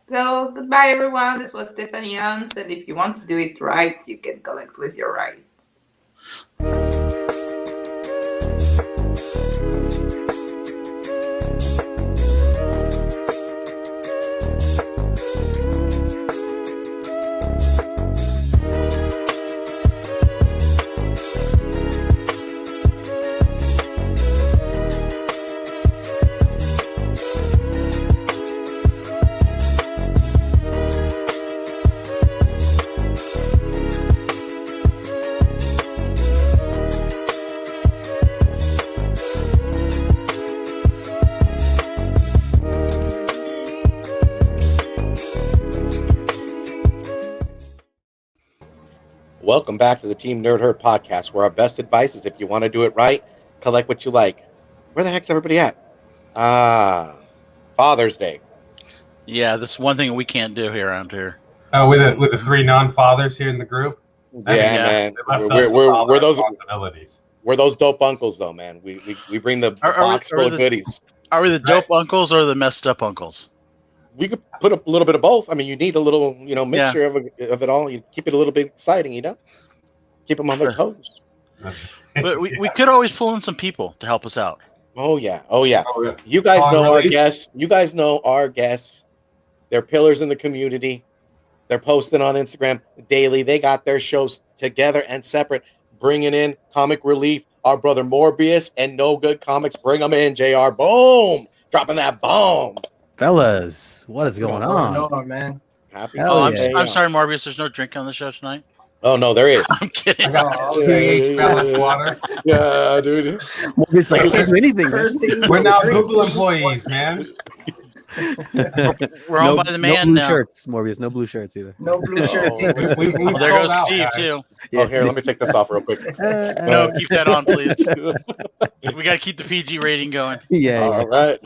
So goodbye, everyone. This was Stephanie Hans, and if you want to do it right, you can collect with your right. Welcome back to the Team Nerd Herd podcast, where our best advice is if you want to do it right, collect what you like. Where the heck's everybody at? Father's Day. Yeah, this one thing we can't do here around here. With the three non-fathers here in the group. Yeah, man. We're those responsibilities. We're those dope uncles, though, man. We bring the box full of goodies. Are we the dope uncles or the messed up uncles? We could put a little bit of both. I mean, you need a little, mixture of it all. You keep it a little bit exciting, Keep them on their toes. But we could always pull in some people to help us out. Oh yeah. You guys know our guests. They're pillars in the community. They're posting on Instagram daily. They got their shows together and separate, bringing in comic relief. Our brother Morbius and No Good Comics. Bring them in, JR. Boom. Dropping that bomb. Fellas, what is going on? No, man. Happy I'm sorry, Morbius. There's no drink on the show tonight. Oh no, there is. I'm kidding. I got pH balanced water. Yeah, dude. Morbius like, I can't do anything. We're now Google employees, man. We're owned by the man no blue now. Shirts, Morbius. No blue shirts either. No blue shirts either. There goes Steve too. Oh, here, let me take this off real quick. No, keep that on, please. We got to keep the PG rating going. Yeah. All right.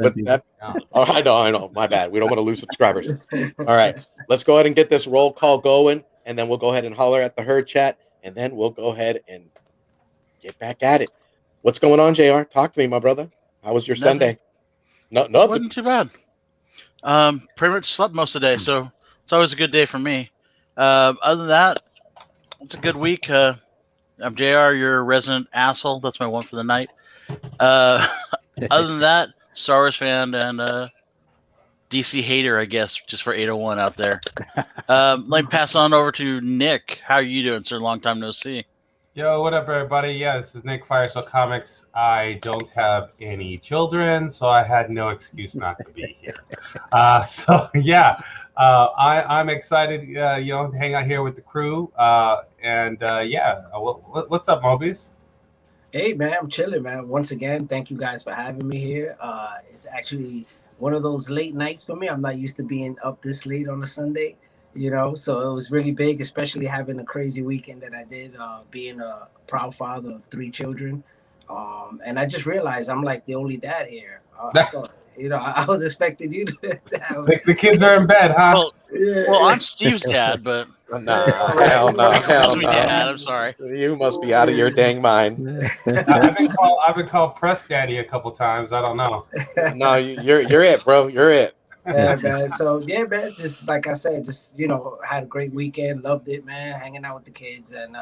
But that, I know. My bad. We don't want to lose subscribers. All right. Let's go ahead and get this roll call going, and then we'll go ahead and holler at the herd chat, and then we'll go ahead and get back at it. What's going on, JR? Talk to me, my brother. How was your Sunday? Nothing. It wasn't too bad. Pretty much slept most of the day, so it's always a good day for me. Other than that, it's a good week. I'm JR, your resident asshole. That's my one for the night. Other than that, Star Wars fan and DC hater, I guess, just for 801 out there. Let me pass on over to Nick. How are you doing, sir? Long time no see. Yo, what up, everybody? Yeah, this is Nick, Fireshow Comics. I don't have any children, so I had no excuse not to be here. I'm excited, to hang out here with the crew. What's up, Mobius? Hey, man, I'm chilling, man. Once again, thank you guys for having me here. It's actually one of those late nights for me. I'm not used to being up this late on a Sunday. So it was really big, especially having a crazy weekend that I did, being a proud father of 3 children. And I just realized I'm like the only dad here. I thought, I was expecting you to have... The kids are in bed, huh? Well, I'm Steve's dad, but... No, hell no. Dad, I'm sorry. You must be out of your dang mind. I've been called Press Daddy a couple times. I don't know. No, you're it, bro. You're it. Yeah, man. So yeah, man. Just like I said, had a great weekend. Loved it, man. Hanging out with the kids and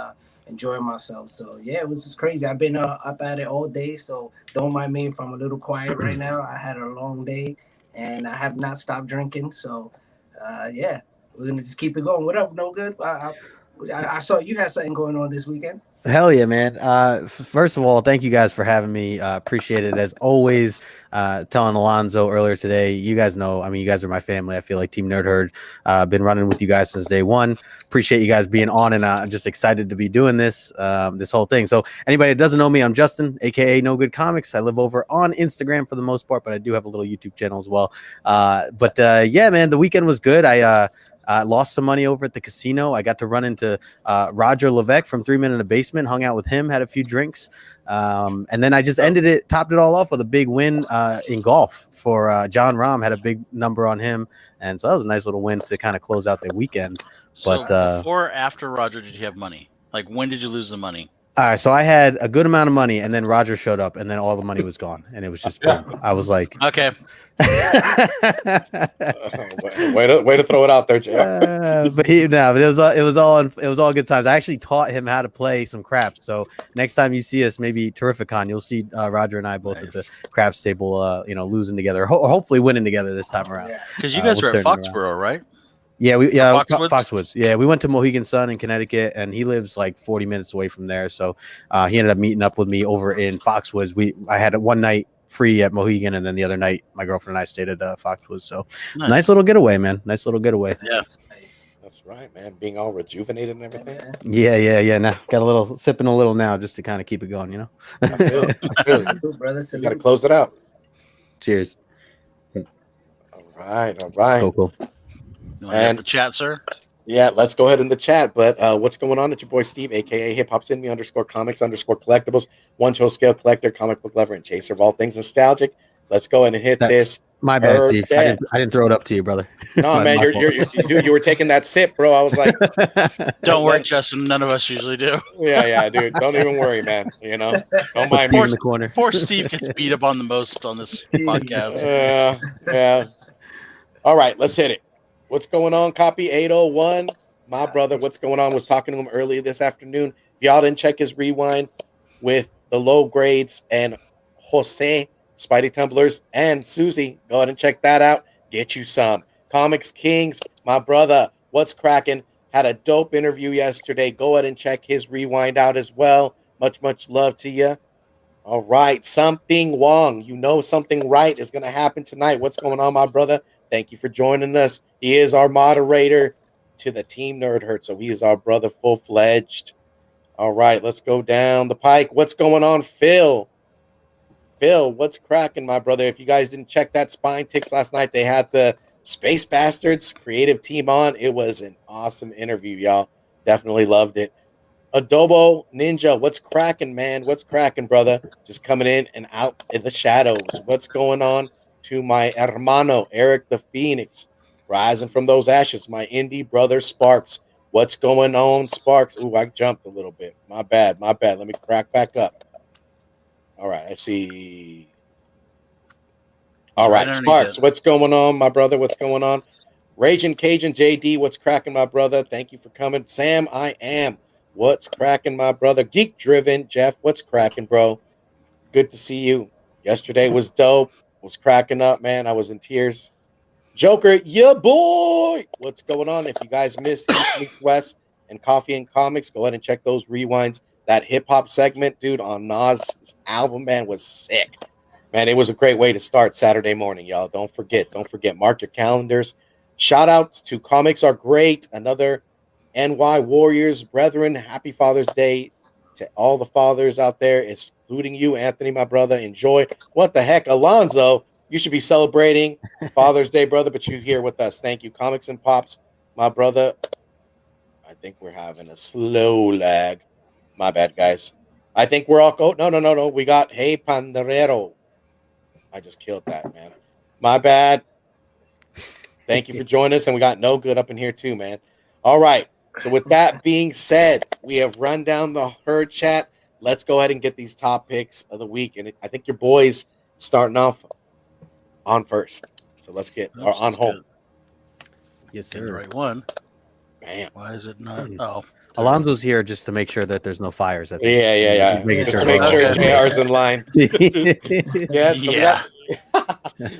enjoying myself. So yeah, it was just crazy. I've been up at it all day. So don't mind me if I'm a little quiet right now. I had a long day and I have not stopped drinking. So we're gonna just keep it going. What up? No good. I saw you had something going on this weekend. Hell yeah, man. First of all, thank you guys for having me. Appreciate it as always. Telling Alonzo earlier today, you guys know, you guys are my family. I feel like Team Nerd Herd, been running with you guys since day one. Appreciate you guys being on, and I'm just excited to be doing this whole thing. So anybody that doesn't know me, I'm Justin, aka No Good Comics. I live over on Instagram for the most part, but I do have a little YouTube channel as well. Yeah, man, the weekend was good. I lost some money over at the casino. I got to run into Roger Levesque from 3 Men in the Basement, hung out with him, had a few drinks. And then I just topped it all off with a big win in golf for John Rahm. Had a big number on him. And so that was a nice little win to kind of close out the weekend. So before or after Roger did you have money? Like, when did you lose the money? All right, so I had a good amount of money, and then Roger showed up, and then all the money was gone, and it was just boom. I was like, Okay. way to throw it out there, Jay. but it was all good times. I actually taught him how to play some craps. So next time you see us, maybe Terrificon, you'll see Roger and I both at the craps table, losing together, hopefully winning together this time around. Because you guys were at Foxborough, right? Yeah, Foxwoods? Foxwoods. Yeah, we went to Mohegan Sun in Connecticut, and he lives like 40 minutes away from there. So he ended up meeting up with me over in Foxwoods. I had one night free at Mohegan, and then the other night my girlfriend and I stayed at Foxwoods. So nice little getaway, man. Nice little getaway. Yeah, that's right, man. Being all rejuvenated and everything. Yeah. Now got sipping a little now just to kind of keep it going, I feel it. You got to close it out. Cheers. All right. Cool. You want to have the chat, sir? Yeah, let's go ahead in the chat. But what's going on? It's your boy Steve, aka Hip Hop Cindy _comics_collectibles, one show scale collector, comic book lover, and chaser of all things nostalgic. Let's go ahead and hit this. My bad, Steve. I didn't throw it up to you, brother. No, man, you were taking that sip, bro. I was like, don't worry, Justin. None of us usually do. Yeah, dude. Don't even worry, man. Don't mind me. In the corner. Poor Steve gets beat up on the most on this podcast. Yeah. All right, let's hit it. What's going on, Copy 801? My brother, what's going on? Was talking to him earlier this afternoon. If y'all didn't check his rewind with the low grades and Jose, Spidey Tumblers, and Susie, go ahead and check that out. Get you some. Comics Kings, my brother, what's cracking? Had a dope interview yesterday. Go ahead and check his rewind out as well. Much love to you. All right, Something Wong. Something right is going to happen tonight. What's going on, my brother? Thank you for joining us. He is our moderator to the Team Nerd Hurt, so he is our brother full-fledged. All right, let's go down the pike. What's going on, Phil? Phil, what's cracking, my brother? If you guys didn't check that Spine Ticks last night, they had the Space Bastards creative team on. It was an awesome interview, y'all. Definitely loved it. Adobo Ninja, what's cracking, man? What's cracking, brother? Just coming in and out in the shadows. What's going on? To my hermano, Eric the Phoenix, rising from those ashes, my indie brother, Sparks. What's going on, Sparks? Ooh, I jumped a little bit. My bad. Let me crack back up. All right, I see. All right, Sparks, what's going on, my brother? What's going on? Raging Cajun JD, what's cracking, my brother? Thank you for coming. Sam, I am. What's cracking, my brother? Geek Driven, Jeff, what's cracking, bro? Good to see you. Yesterday was dope. Was cracking up, man. I was in tears. Joker, yeah, boy. What's going on? If you guys missed East Meets West and Coffee and Comics, go ahead and check those rewinds. That hip hop segment, dude, on Nas' album, man, was sick. Man, it was a great way to start Saturday morning, y'all. Don't forget. Mark your calendars. Shout outs to Comics Are Great. Another NY Warriors brethren. Happy Father's Day to all the fathers out there, including you, Anthony, my brother. Enjoy. What the heck, Alonzo? You should be celebrating Father's Day, brother, but you're here with us. Thank you. Comics and Pops, my brother. I think we're having a slow lag. My bad, guys. I think we're all no. We got Hey Panderero. I just killed that, man. My bad. Thank you for joining us, and we got No Good up in here too, man. All right. So with that being said, we have run down the herd chat. Let's go ahead and get these top picks of the week. And I think your boys starting off on first. So let's get on home. Yes, sir. The right one. Bam. Why is it not? Oh. Alonzo's here just to make sure that there's no fires. I think. Yeah. Just to make sure JR's in line.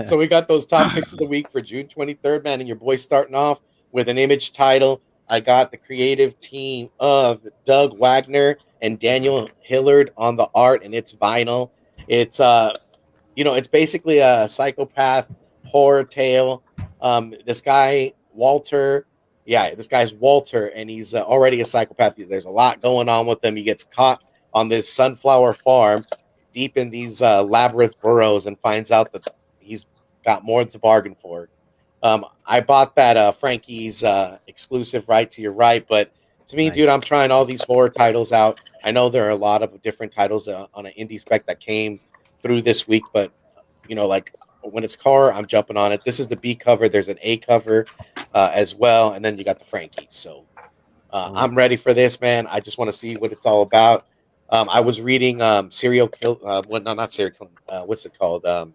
So we got those top picks of the week for June 23rd, man. And your boy starting off with an Image title. I got the creative team of Doug Wagner and Daniel Hillard on the art, and it's vinyl. It's it's basically a psychopath horror tale. This guy Walter, this guy's Walter, and he's already a psychopath. There's a lot going on with him. He gets caught on this sunflower farm deep in these labyrinth burrows and finds out that he's got more to bargain for. I bought that Frankie's exclusive Right to Your Right, but to me, dude, I'm trying all these horror titles out. I know there are a lot of different titles on an indie spec that came through this week, but like when it's horror, I'm jumping on it. This is the B cover. There's an A cover as well, and then you got the Frankies. So I'm ready for this, man. I just want to see what it's all about. I was reading serial kill. Well, no, not serial kill. What's it called? I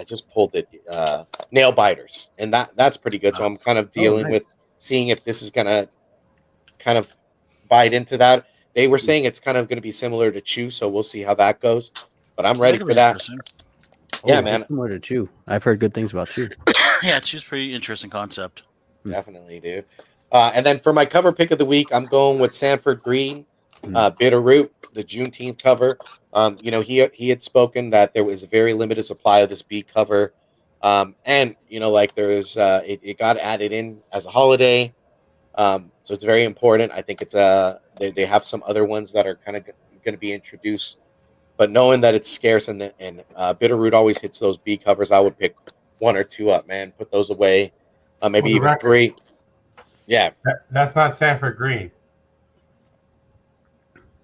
just pulled it. Nail biters, and that's pretty good. So I'm kind of dealing nice. with seeing if this is gonna kind of bite into that. They were saying it's kind of going to be similar to Chew, so we'll see how that goes. But I'm ready That'll for be that. interesting. Yeah, Oh, man. similar to Chew. I've heard good things about Chew. Yeah, Chew's pretty interesting concept. Definitely, dude. And then for my cover pick of the week, I'm going with Sanford Green, Mm. Bitterroot, the Juneteenth cover. You know, he had spoken that there was a very limited supply of this B cover, and you know, like there's it got added in as a holiday, so it's very important. I think it's they have some other ones that are kind of going to be introduced, but knowing that it's scarce and Bitterroot always hits those B covers, I would pick one or two up, man. Put those away, maybe For the even record, three. Yeah, That's not Sanford Green.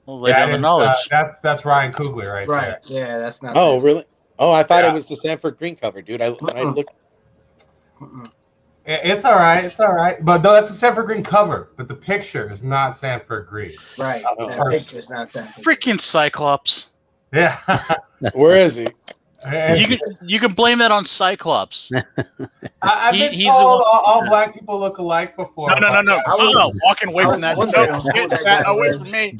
Well, lay down the knowledge. That's Ryan Coogler right Right. there. Yeah, that's not. Oh, that. really? Oh, I thought Yeah. it was the Sanford Green cover, dude. When I Mm-mm. looked, Mm-mm. It's all right. It's all right. But no, that's a Sanford Green cover. But the picture is not Sanford Green. Right. Oh, That first. picture's not something. Freaking Cyclops. Yeah. where is he? You can blame that on Cyclops. I've been he's the told one- all black people look alike before. No. I was- No, walking away I from that. was No, wondering who get that that guy away was. from me.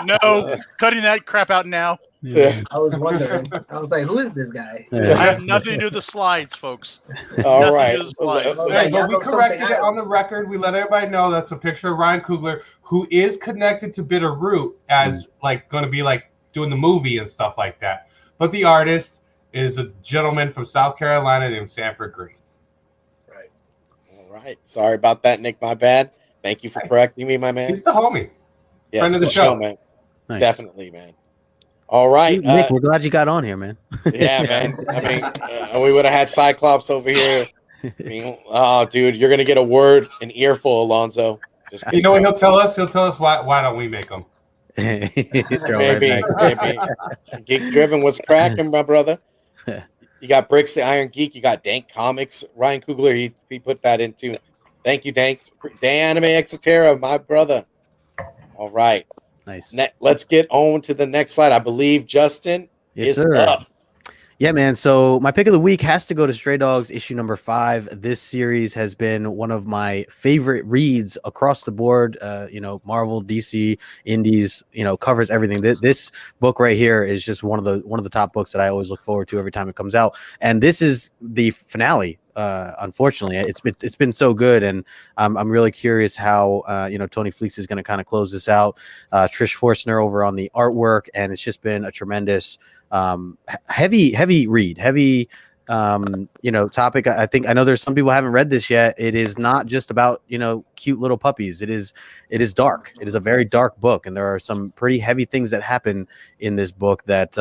No. Cutting that crap out now. Yeah. I was wondering. I was like, who is this guy? I have nothing to do with the slides, folks. All Nothing right. to do with the slides. Well, Hey, y'all but we know corrected something it I on the record. We let everybody know that's a picture of Ryan Coogler, who is connected to Bitterroot as like going to be like doing the movie and stuff like that. But the artist is a gentleman from South Carolina named Sanford Green. Right. All right. Sorry about that, Nick. My bad. Thank you for correcting me, my man. He's the homie. Yes, friend of the for show. sure, man. Nice. Definitely, man. All right. Nick, we're glad you got on here, man. Yeah, man. I mean, we would have had Cyclops over here. I mean, oh, dude, you're gonna get a word, an earful, Alonzo. Just You know what he'll tell us? He'll tell us why don't we make them? Throw right maybe, back. maybe. Geek Driven was cracking, my brother. You got Bricks the Iron Geek. You got Dank Comics. Ryan Coogler, he put that into. Thank you, Dank. Dan Anime Exotera, my brother. All right. Nice. Let's get on to the next slide. I believe Justin is up. Yeah, man. So my pick of the week has to go to Stray Dogs issue number 5. This series has been one of my favorite reads across the board. You know, Marvel, DC, Indies, you know, covers everything. This book right here is just one of the top books that I always look forward to every time it comes out. And this is the finale. Unfortunately, it's been so good, and I'm really curious how you know, Tony Fleecs is going to kind of close this out. Trish Forstner over on the artwork, and it's just been a tremendous heavy read, you know, topic. I know there's some people haven't read this yet. It is not just about, you know, cute little puppies. It is dark. It is a very dark book, and there are some pretty heavy things that happen in this book that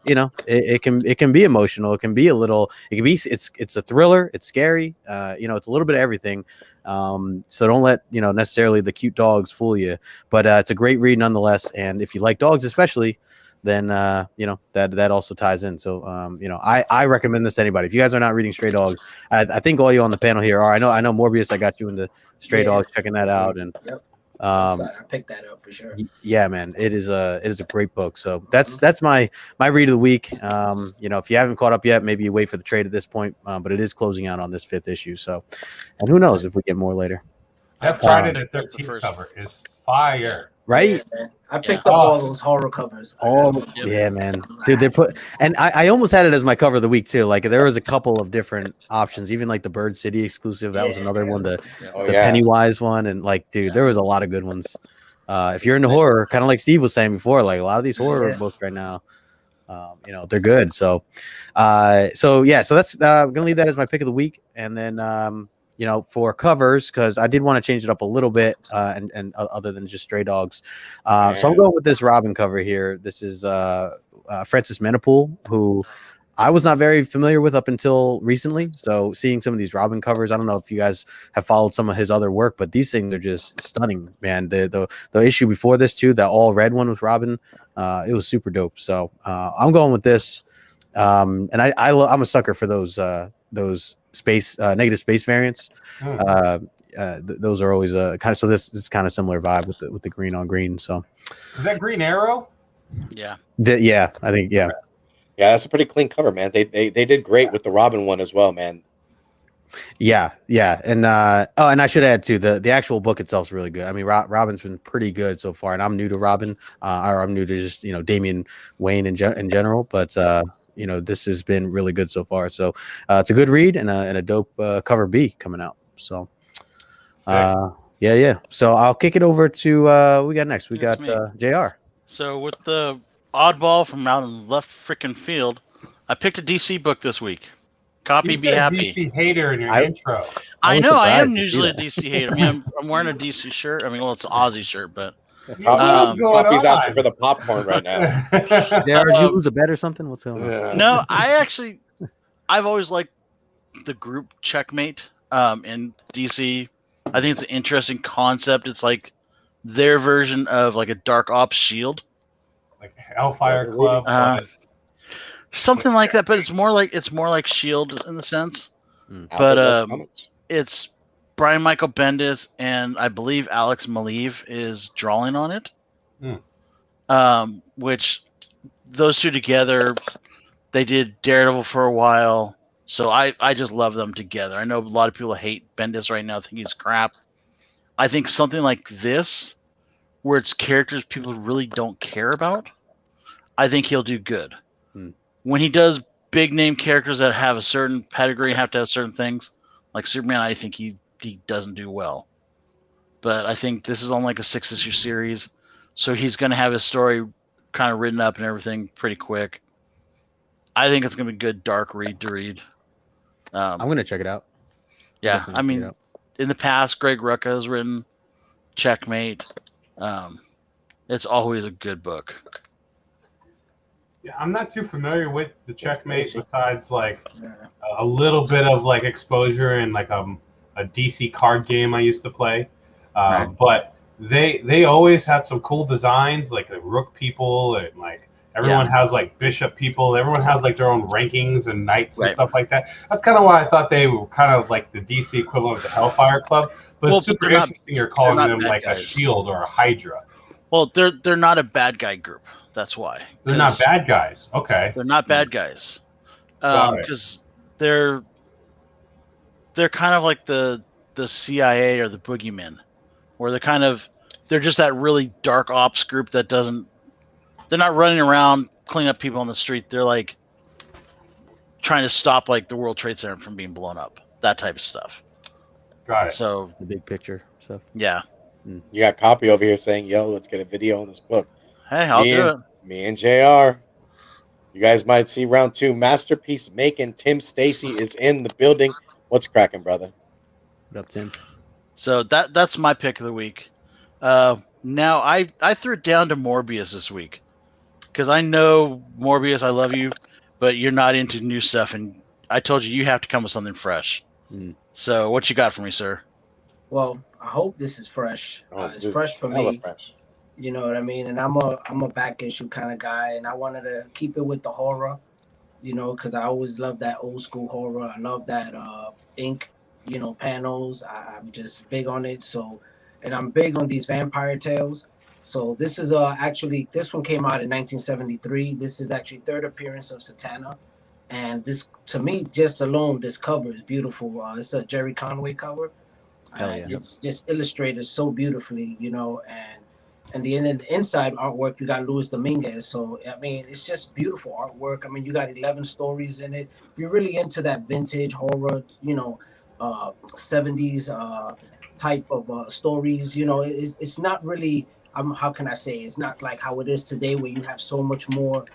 you know, it can be emotional. It can be it's a thriller. It's scary. You know, it's a little bit of everything. So don't let, you know, necessarily the cute dogs fool you, but it's a great read nonetheless. And if you like dogs, especially, then you know, that also ties in. So you know, I recommend this to anybody. If you guys are not reading Stray Dogs, I think all you on the panel here are. I know Morbius, I got you into Stray Dogs, checking that out, and Yep. I picked that up for sure. Yeah, man, it is a great book. So that's my read of the week. You know, if you haven't caught up yet, maybe you wait for the trade at this point, but it is closing out on this 5th issue. So, and who knows if we get more later. That Friday the 13th cover is fire. Right? Yeah, I picked up all those horror covers. Yeah, man, dude, they're and I almost had it as my cover of the week too. Like, there was a couple of different options, even like the Bird City exclusive. That was another one. The Pennywise one, and like, dude, there was a lot of good ones. If you're into horror, kind of like Steve was saying before, like a lot of these horror books right now, you know, they're good. So that's I'm gonna leave that as my pick of the week, and then you know, for covers, because I did want to change it up a little bit, and other than just Stray Dogs. So I'm going with this Robin cover here. This is Francis Menapool, who I was not very familiar with up until recently. So seeing some of these Robin covers, I don't know if you guys have followed some of his other work, but these things are just stunning, man. The issue before this too, that all red one with Robin, it was super dope. So I'm going with this. And I'm a sucker for those space negative space variants. those are always kind of, so this is kind of similar vibe with the green on green. So Is that Green Arrow? Yeah. Yeah, I think yeah. Yeah, that's a pretty clean cover, man. They did great with the Robin one as well, man. Yeah, and and I should add too, the actual book itself is really good. I mean, Robin's been pretty good so far, and I'm new to Robin, or I'm new to just Damian Wayne in general, but this has been really good so far. So it's a good read and a dope cover B coming out. So yeah. So I'll kick it over to we got next. We got JR. So with the oddball from out in left freaking field, I picked a DC book this week. Copy, You be said happy. DC hater in your intro. I know I am usually a DC hater. I mean, I'm wearing a DC shirt. I mean, well, it's an Aussie shirt, but Poppy's asking for the popcorn right now. JR, did you lose a bet or something? What's going on? Yeah. No, I've always liked the group Checkmate in DC. I think it's an interesting concept. It's like their version of like a Dark Ops Shield, like Hellfire Club, something like that. But it's more like Shield in the sense. But it's Brian Michael Bendis and I believe Alex Maleev is drawing on it. Which those two together, they did Daredevil for a while. So I just love them together. I know a lot of people hate Bendis right now, think he's crap. I think something like this, where it's characters people really don't care about, I think he'll do good. When he does big name characters that have a certain pedigree and have to have certain things, like Superman, I think he doesn't do well. But I think this is on like a 6-issue series, so he's going to have his story kind of written up and everything pretty quick. I think it's going to be good dark read to read. I'm going to check it out. Yeah, I mean, in the past, Greg Rucka has written Checkmate. It's always a good book. Yeah, I'm not too familiar with the Checkmate besides like a little bit of like exposure in like a DC card game I used to play. But they always had some cool designs, like the Rook people, and like everyone has like Bishop people. Everyone has like their own rankings and knights and stuff like that. That's kind of why I thought they were kind of like the DC equivalent of the Hellfire Club. But it's super interesting you're calling them like a Shield or a Hydra. Well, they're not a bad guy group. That's why. They're not bad guys. Okay. They're not bad guys. Because they're kind of like the CIA or the boogeymen, where they're just that really dark ops group that they're not running around cleaning up people on the street. They're like trying to stop like the World Trade Center from being blown up. That type of stuff. Got it. So the big picture stuff. Yeah. You got Copy over here saying, "Yo, let's get a video on this book." Hey, I'll do it. Me and JR. You guys might see round 2. Masterpiece making Tim Stacy is in the building. What's cracking, brother? What up, Tim? So that's my pick of the week. Now I threw it down to Morbius this week because I know Morbius, I love you, but you're not into new stuff, and I told you have to come with something fresh. So what you got for me, sir? Well, I hope this is fresh. It's fresh for me. Fresh. You know what I mean? And I'm a back issue kind of guy, and I wanted to keep it with the horror, because I always love that old school horror. I love that ink, panels. I'm just big on it. So, and I'm big on these vampire tales. So this is actually, this one came out in 1973. This is actually third appearance of Satana. And this, to me, just alone, this cover is beautiful. It's a Jerry Conway cover. It's just illustrated so beautifully, and the inside artwork, you got Luis Dominguez. So, I mean, it's just beautiful artwork. I mean, you got 11 stories in it. If you're really into that vintage horror, 70s type of stories, it's not really, how can I say, it's not like how it is today where you have so much more,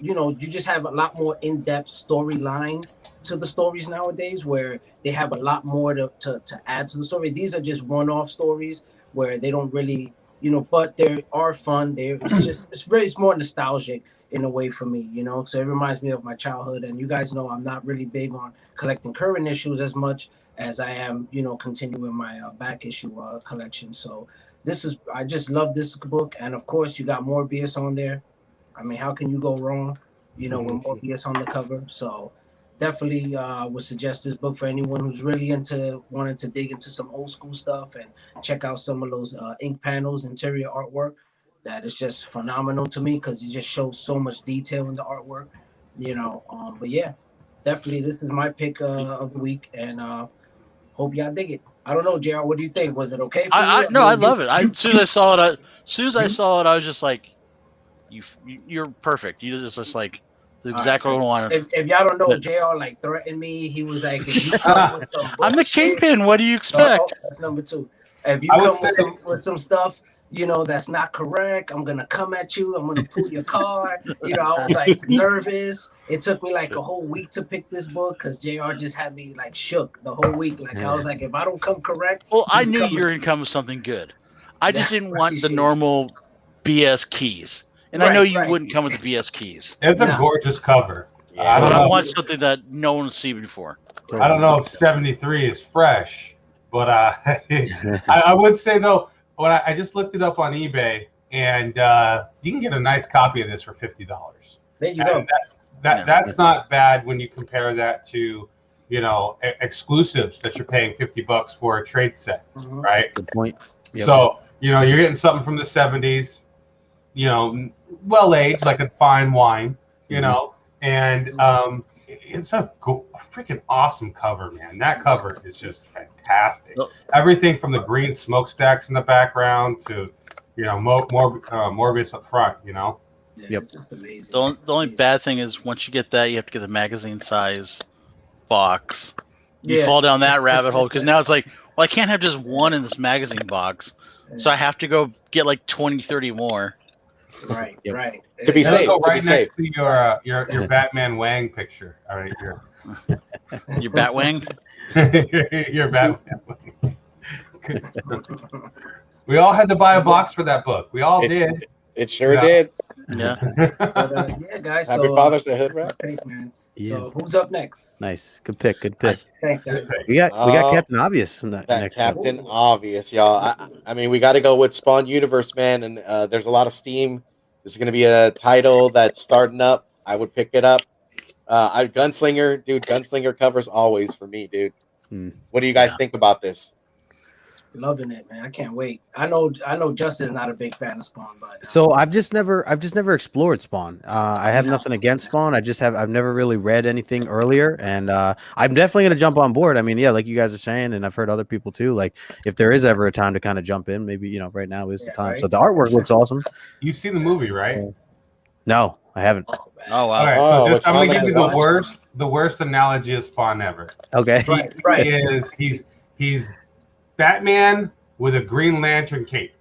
you just have a lot more in-depth storyline to the stories nowadays, where they have a lot more to add to the story. These are just one-off stories where they don't really, but they are fun. It's more nostalgic in a way for me, so it reminds me of my childhood. And you guys know I'm not really big on collecting current issues as much as I am, continuing my back issue collection. So I just love this book. And of course you got Morbius on there. I mean, how can you go wrong, with Morbius on the cover? So definitely would suggest this book for anyone who's really into wanting to dig into some old school stuff and check out some of those ink panels, interior artwork. That is just phenomenal to me because it just shows so much detail in the artwork, you know. But yeah, definitely this is my pick of the week, and hope y'all dig it. I don't know, JR, what do you think? Was it okay for you? No, I love it. As soon as I saw it, I was just like, you're perfect. You just like exactly what I wanted. If y'all don't know, JR like threatened me. He was like, if you come with some I'm the bullshit- kingpin. What do you expect? That's number 2. If you I would come with some stuff, you know, that's not correct, I'm gonna come at you. I'm gonna pull your car. You know, I was like nervous. It took me like a whole week to pick this book because JR just had me like shook the whole week. Like I was like, if I don't come correct, Well, I he's knew coming. you were gonna come with something good. I just Yeah, didn't want the appreciate it. normal BS keys, and I know you wouldn't come with the BS keys. It's a gorgeous cover. Yeah. I don't I know. want something that no one has seen before. I don't know if 73 is fresh, but I would say though, when I just looked it up on eBay, and you can get a nice copy of this for $50. There you go. That's not bad when you compare that to, you know, exclusives that you're paying $50 for a trade set, right? Good point. Yep. So, you know, you're getting something from the 70s, you know, well aged, like a fine wine, you know, and it's a freaking awesome cover, man. That cover is just fantastic. Everything from the green smokestacks in the background to, you know, Morbius up front, you know. Yeah, it's just amazing. The only bad thing is once you get that, you have to get the magazine size box. You fall down that rabbit hole because now it's like, well, I can't have just one in this magazine box, so I have to go get like 20, 30 more. Right, right. To be safe. Go To right be next safe. to your Batman Wang picture. All right, your Batwing. your Batman. We all had to buy a box for that book. We all did. It sure did. Yeah. But, yeah, guys. Happy Father's Day, Hood Rat. Man. Yeah. So who's up next? Nice. Good pick. Good pick. Thanks, guys. We got Captain Obvious in that That next Captain Obvious, y'all. I mean, we got to go with Spawn Universe, man, and there's a lot of steam. This is going to be a title that's starting up. I would pick it up. Gunslinger, dude. Gunslinger covers always for me, dude. What do you guys think about this? Loving it, man. I can't wait. I know Justin's not a big fan of Spawn, but So I've just never explored Spawn. I have nothing against Spawn. I've never really read anything earlier, and I'm definitely gonna jump on board. I mean, yeah, like you guys are saying, and I've heard other people too. Like if there is ever a time to kind of jump in, maybe right now is the time. Right. So the artwork looks awesome. You've seen the movie, right? No, I haven't. Oh wow. All right, Oh, so just, I'm which gonna give one you is the worst analogy of Spawn ever. Okay. Right. He's Batman with a Green Lantern cape.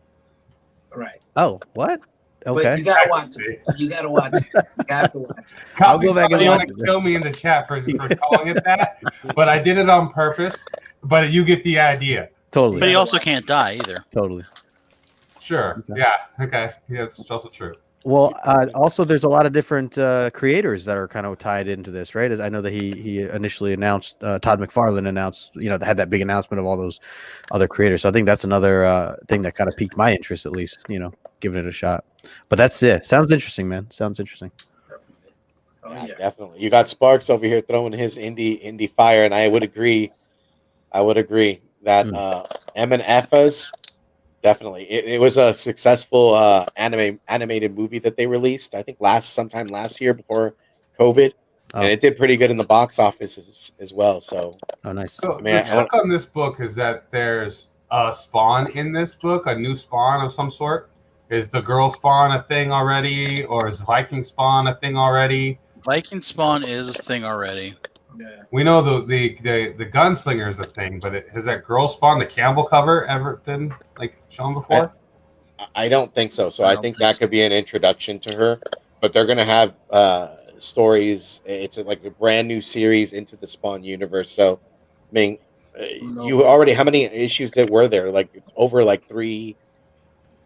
Right. Oh, what? But Okay. you gotta watch it. You gotta watch it. You have to watch it. I'll go back and Somebody watch only it. kill me in the chat for calling it that, but I did it on purpose. But you get the idea. Totally. But he also can't die either. Totally. Sure. Okay. Yeah. Okay. Yeah, it's also true. Well, also there's a lot of different creators that are kind of tied into this, right? As I know that he initially announced, Todd McFarlane announced, had that big announcement of all those other creators. So I think that's another thing that kind of piqued my interest, at least, giving it a shot. But that's it. Sounds interesting, man. Sounds interesting. Oh, Yeah, yeah. definitely. You got Sparks over here throwing his indie fire, and I would agree that M and F's. Definitely, it was a successful animated movie that they released. I think sometime last year before COVID, and it did pretty good in the box office as well. So, nice. So the hook on this book is that there's a Spawn in this book, a new Spawn of some sort. Is the girl Spawn a thing already, or is Viking Spawn a thing already? Viking Spawn is a thing already. Yeah. We know the gunslinger is a thing, but has that girl Spawn, the Campbell cover, ever been shown before? I don't think so. So I think that could be an introduction to her. But they're gonna have stories. It's like a brand new series into the Spawn universe. So, I mean, you already how many issues that were there? Like over 3.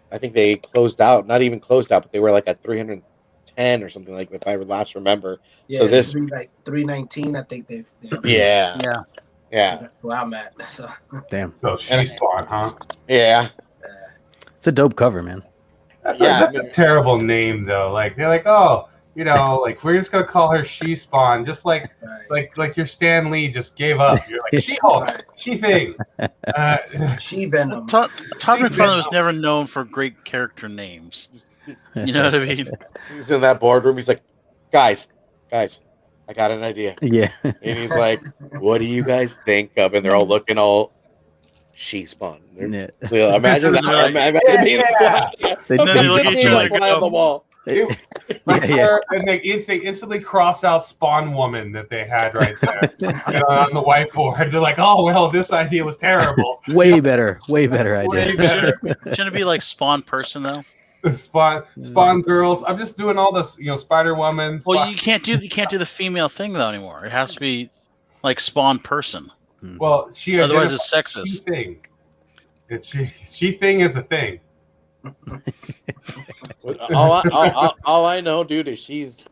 I think they closed out. Not even closed out, but they were at 310 or something if I last remember. Yeah, so this 319, I think they've. Yeah. That's where I'm at. So. Damn. So she's Spawn, huh? Yeah. It's a dope cover, man. That's a terrible name though. They're like, oh, you know, like we're just gonna call her She Spawn, just like your Stan Lee just gave up. You're like She-Hulk, She-Thing, She-Venom. Todd McFarlane She-Venom. was never known for great character names. You know what I mean? He's in that boardroom. He's like, guys, I got an idea. Yeah. And he's like, what do you guys think of? And they're all looking all She Spawn. Yeah. Imagine that. They're like, Imagine being a fly. They- then they Imagine look at each being other a fly on the wall. And they instantly cross out Spawn Woman that they had right there on the whiteboard. They're like, oh, well, this idea was terrible. Way better idea. Way better. Shouldn't it be like Spawn Person though? The Spawn girls. I'm just doing all this, Spider Woman. Well, you can't do the female thing though anymore. It has to be like Spawn Person. Well, Otherwise, it's sexist. She-Thing. She-Thing is a thing. all I know, dude, is she's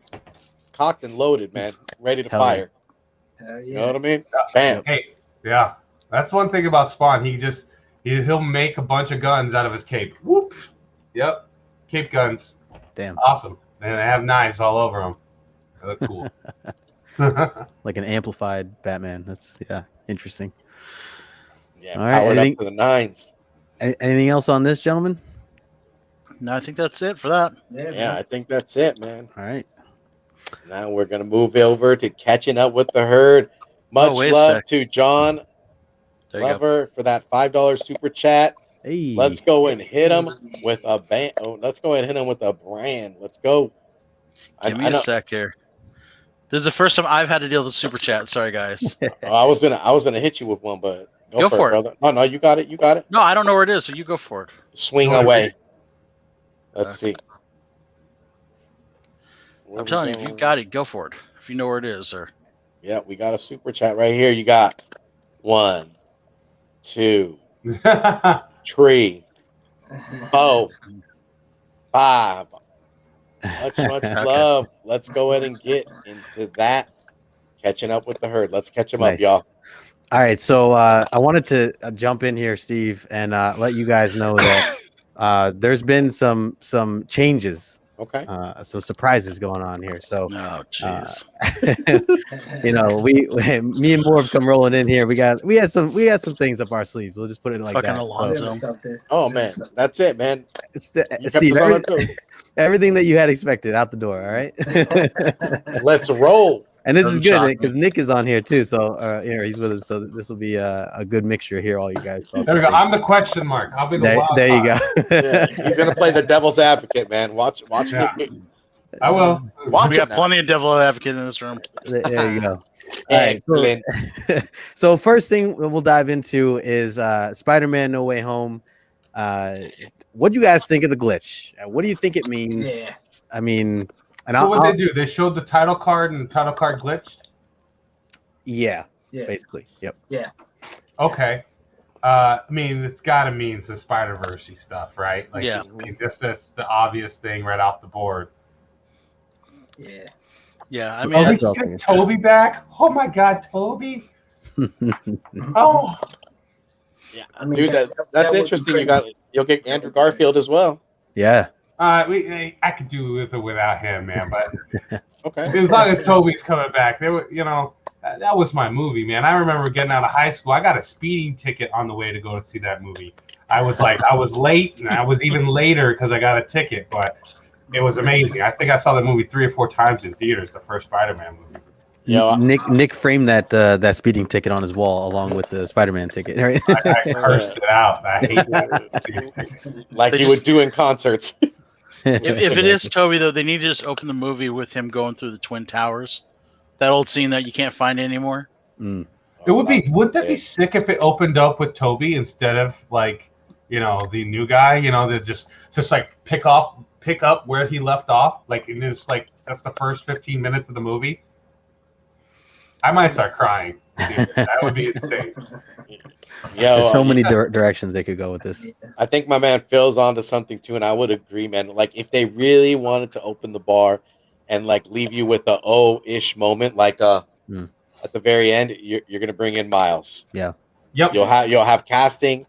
cocked and loaded, man, ready to Hell fire. Yeah. You know what I mean? Bam. Hey, yeah, that's one thing about Spawn. He'll make a bunch of guns out of his cape. Whoop. Yep, cape guns. Damn. Awesome. And they have knives all over them. They look cool. Like an amplified Batman. That's interesting. Yeah, All right, powered anything- up to the nines. Anything else on this, gentlemen? No, I think that's it for that. Yeah, I think that's it, man. All right. Now we're gonna move over to catching up with the herd. Much wait a love sec. to John There you go. Lover for that $5 super chat. Hey. Let's go and hit him with a band. Oh, let's go and hit him with a brand. Let's go. Give me a sec here. This is the first time I've had to deal with a super chat. Sorry, guys. I was gonna hit you with one, but Go for it. brother. No, you got it. You got it. No, I don't know where it is, so you go for it. Swing Go away. ahead. Let's see. Where I'm we telling you, if going? you got it, go for it. If you know where it is, or Yeah, we got a super chat right here. You got 1, 2, 3, 4, 5. Much love. Let's go ahead and get into that. Catching up with the herd. Let's catch them up, Nice. y'all. All right, so I wanted to jump in here, Steve, and let you guys know that there's been some changes, Okay. some surprises going on here. So, no, jeez. me and Morb come rolling in here. We had some things up our sleeves. We'll just put it like Fucking that. Alonzo. So, Oh man, that's it, man. it's You kept Steve, us on our toes. everything that you had expected out the door. All right. Let's roll. And this is Doesn't good shock because Nick is on here too. So here he's with us. So this will be a good mixture here, all you guys. So There we go. I'm the question mark. I'll be the there, wild there you card. go. Yeah, he's gonna play the devil's advocate, man. Watch Yeah. Nick. I will. Watch We it got now. plenty of devil advocate in this room. There you go. All right, Excellent. so first thing we'll dive into is Spider-Man: No Way Home. What do you guys think of the glitch? What do you think it means? Yeah. I mean, and So what they do? They showed the title card and the title card glitched. yeah, Yeah. basically, yep. Okay. I mean, it's got to mean some Spider-Verse-y stuff, right? Like, Yeah. I mean, that's the obvious thing right off the board. Yeah. Yeah, I Are mean, we that's all getting things. Toby back? Oh my God, Toby! Oh, Yeah, I mean, dude, that that's would be interesting. great. You'll get Andrew Garfield as well. Yeah, I could do with it without him, man. But Okay. as long as Toby's coming back, they were, that was my movie, man. I remember getting out of high school. I got a speeding ticket on the way to go to see that movie. I was late, and I was even later because I got a ticket, but it was amazing. I think I saw the movie 3 or 4 times in theaters, the first Spider-Man movie. Yo, Nick framed that speeding ticket on his wall along with the Spider-Man ticket. Right? I cursed it out. I hate that. like They you just- would do in concerts. if it is Toby though, they need to just open the movie with him going through the Twin Towers. That old scene that you can't find anymore. Mm. It would be. Wouldn't that be sick if it opened up with Toby instead of like, the new guy? That just like pick up where he left off. Like, and it's like that's the first 15 minutes of the movie. I might start crying. Dude, that would be insane. Yo, There's so many directions they could go with this. I think my man Phil's onto something too, and I would agree, man. Like if they really wanted to open the bar and like leave you with a oh-ish moment, like at the very end, you're gonna bring in Miles. Yep. You'll have casting.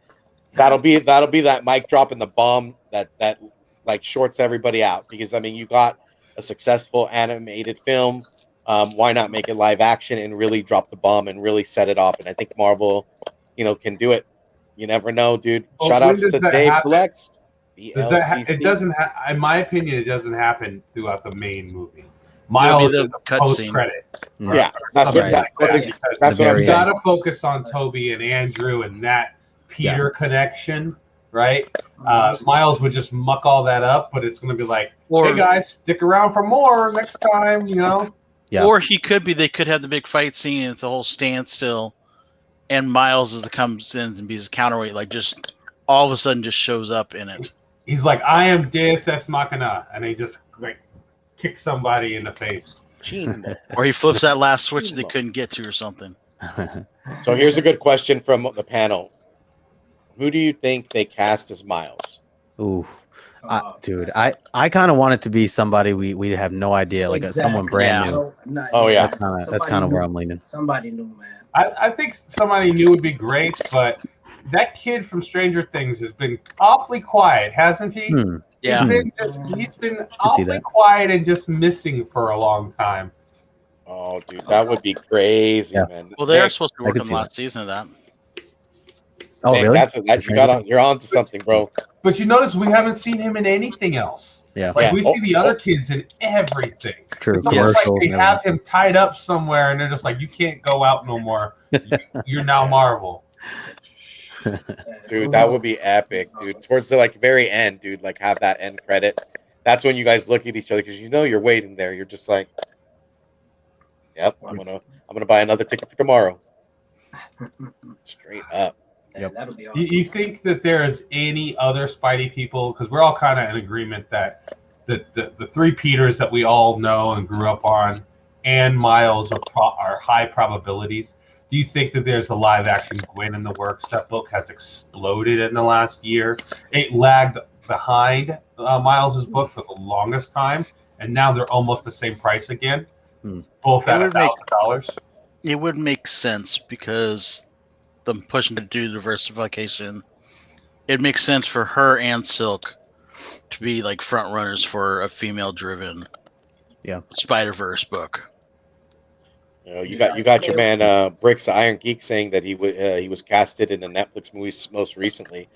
That'll be that mic drop and the bomb that like shorts everybody out, because I mean you got a successful animated film. Why not make it live action and really drop the bomb and really set it off? And I think Marvel, can do it. You never know, dude. Well, Shout when outs does to that Dave happen? Flex. Does that BLCC. it doesn't in my opinion, it doesn't happen throughout the main movie. It'll Miles be is the a cutscene. post credit. Yeah, that's something what, like that's, that, ex- because that's what I'm very you saying. gotta focus on Toby and Andrew and that Peter connection, right? Miles would just muck all that up, but it's gonna be like, Or- hey guys, stick around for more next time, Yeah. Or they could have the big fight scene and it's a whole standstill, and Miles comes in and be his counterweight, like just all of a sudden just shows up in it. He's like, I am Deus Ex Machina, and he just like kicks somebody in the face. Chimbo. Or he flips that last switch they couldn't get to or something. So here's a good question from the panel. Who do you think they cast as Miles? Ooh. Dude, I kind of want it to be somebody we have no idea, like someone brand new. Oh, yeah. That's kind of where I'm leaning. Somebody new, man. I think somebody new would be great, but that kid from Stranger Things has been awfully quiet, hasn't he? Yeah. He's been awfully quiet and just missing for a long time. Oh, dude, that would be crazy, man. Well, they're Nick, supposed to be working on the last season of that. Oh, Nick, really? you're on to something, bro. But you notice we haven't seen him in anything else. Yeah. Like we see the other kids in everything. True. It's almost like they have him tied up somewhere, and they're just like, "You can't go out no more. You're now Marvel." Dude, that would be epic, dude. Towards the very end, dude, have that end credit. That's when you guys look at each other because you're waiting there. You're just like, "Yep, I'm gonna buy another ticket for tomorrow." Straight up. Yep. That'll be awesome. You think that there is any other Spidey people? Because we're all kind of in agreement that the three Peters that we all know and grew up on and Miles are high probabilities. Do you think that there's a live action Gwen in the works? That book has exploded in the last year. It lagged behind Miles's book for the longest time, and now they're almost the same price again. Both at $1,000. It would make sense because them pushing to do diversification. It makes sense for her and Silk to be front runners for a female-driven Spider-Verse book. You got your man Bricks the Iron Geek saying that he was casted in a Netflix movie most recently,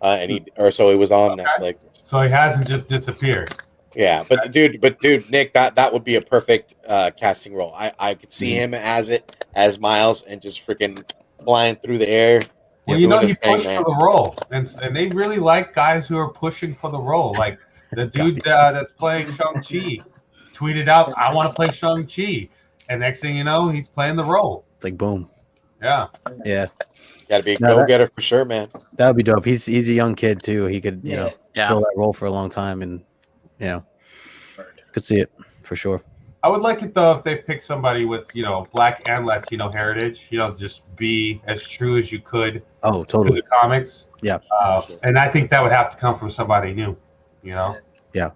and he was on Netflix. So he hasn't just disappeared. Yeah, but dude, Nick, that would be a perfect casting role. I could see him as Miles and just freaking flying through the air. Well, he pushed for the role, and they really like guys who are pushing for the role. Like the dude that's playing Shang-Chi tweeted out, "I want to play Shang-Chi," and next thing you know, he's playing the role. It's like boom. Yeah. Got to be a go-getter for sure, man. That would be dope. He's a young kid too. He could fill that role for a long time, and could see it for sure. I would like it though if they pick somebody with Black and Latino heritage. Just be as true as you could. Oh, totally. To the comics. Yeah. And I think that would have to come from somebody new. Yeah,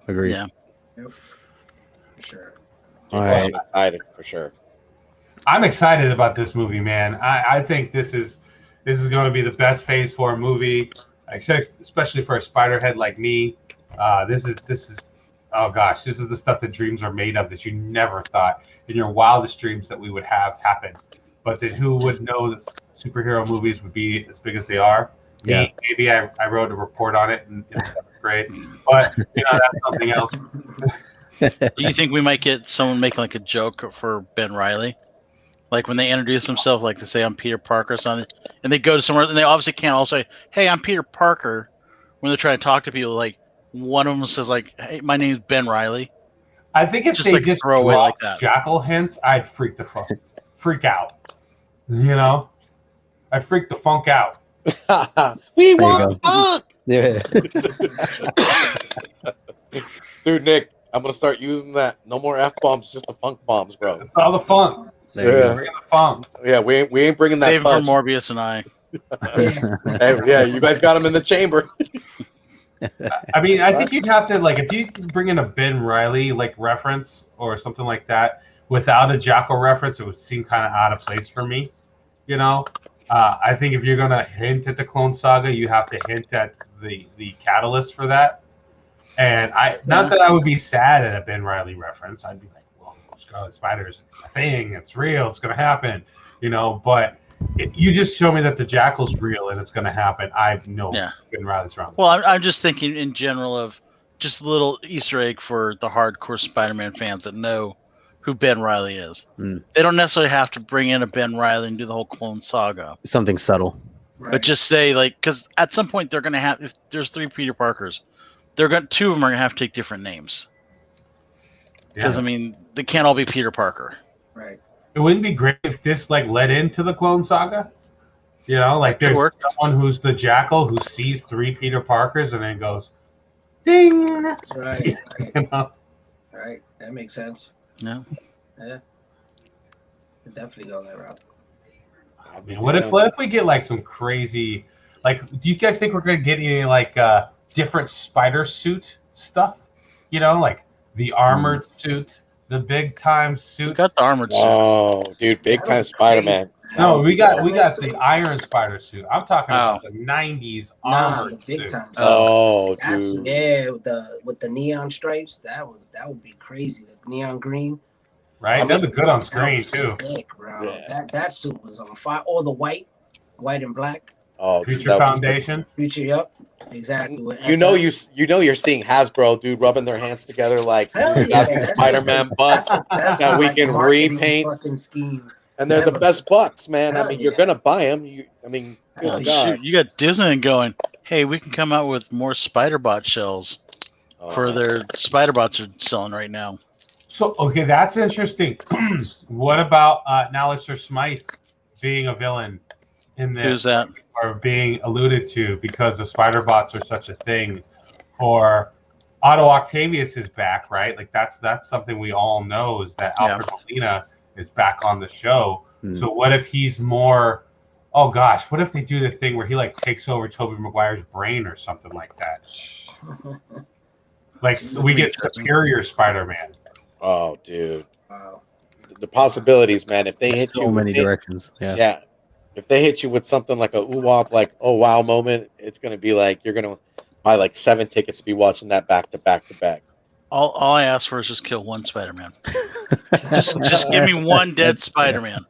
agreed. Yeah. Yep. For sure. All right. I'm excited for sure. I'm excited about this movie, man. I think this is going to be the best Phase 4 movie, especially for a Spiderhead like me. This is oh gosh, this is the stuff that dreams are made of that you never thought in your wildest dreams that we would have happen. But then who would know that superhero movies would be as big as they are? Yeah. Maybe I wrote a report on it in 7th grade, but that's something else. Do you think we might get someone making a joke for Ben Reilly? When they introduce themselves, to say I'm Peter Parker or something, and they go to somewhere, and they obviously can't all say, "Hey, I'm Peter Parker," when they're trying to talk to people. One of them says, "Hey, my name's Ben Reilly." I think if they just throw away like dropped that, Jackal hints, I'd freak out. I freak the funk out. We want funk. Yeah. Dude, Nick, I'm gonna start using that. No more F-bombs, just the funk bombs, bro. It's all the funk. There Bring the funk. Yeah, we ain't bringing that. save it for punch. Morbius and I. Hey, you guys got him in the chamber. I mean, I think you'd have to if you bring in a Ben Reilly reference or something like that without a Jackal reference, it would seem kind of out of place for me. I think if you're gonna hint at the Clone Saga, you have to hint at the catalyst for that. And not that I would be sad at a Ben Reilly reference. I'd be like, well, Scarlet Spider's a thing. It's real. It's going to happen. But you just show me that the Jackal's real and it's going to happen. I know Ben Reilly's wrong. Well, I'm just thinking in general of just a little Easter egg for the hardcore Spider-Man fans that know who Ben Reilly is. They don't necessarily have to bring in a Ben Reilly and do the whole clone saga. Something subtle. Right. But just say, because at some point they're going to have, if there's 3 Peter Parkers, 2 of them are going to have to take different names. Because, they can't all be Peter Parker. Right. It wouldn't be great if this led into the clone saga. There's someone who's the Jackal who sees 3 Peter Parkers and then goes, ding. Right. Right. That makes sense. Yeah. Yeah. Could definitely go that route. What if we get some crazy, do you guys think we're gonna get any different spider suit stuff? The armored suit, the big time suit. We got the armored suit. Oh, dude, big time Spider-Man. No, we got the Iron Spider suit. I'm talking about the '90s armored big suit. time. Oh, That's, dude. yeah, with the neon stripes, that would be crazy. The neon green. Right, that'd be good on screen too. Sick, bro. Yeah. That suit was on fire. Or the white and black. Oh, Future Foundation. Future, yep, exactly. You're seeing Hasbro, dude, rubbing their hands together like Hell we got yeah, these that's Spider-Man butts That's that we like can marketing repaint, fucking scheme. and they're the best butts, man. Hell You're yeah. gonna buy them. Good Oh, God. shoot, you got Disney going, hey, we can come out with more Spider-Bot shells for their Spider-Bots are selling right now. So, okay, that's interesting. What about Alistair Smythe being a villain in this? Who's that? Or being alluded to because the spider bots are such a thing? Or Otto Octavius is back, right? That's something we all know is that Alfred Molina is back on the show. So what if he's more, oh gosh, what if they do the thing where he takes over Tobey Maguire's brain or something like that? So we get Superior Spider-Man. Oh, dude. Wow. The possibilities, man. If they hit you, So many directions. Yeah. If they hit you with something like a ooh-wop, oh wow moment, it's gonna be you're gonna buy 7 tickets to be watching that back to back to back. All I ask for is just kill one Spider-Man. just give me one dead Spider-Man.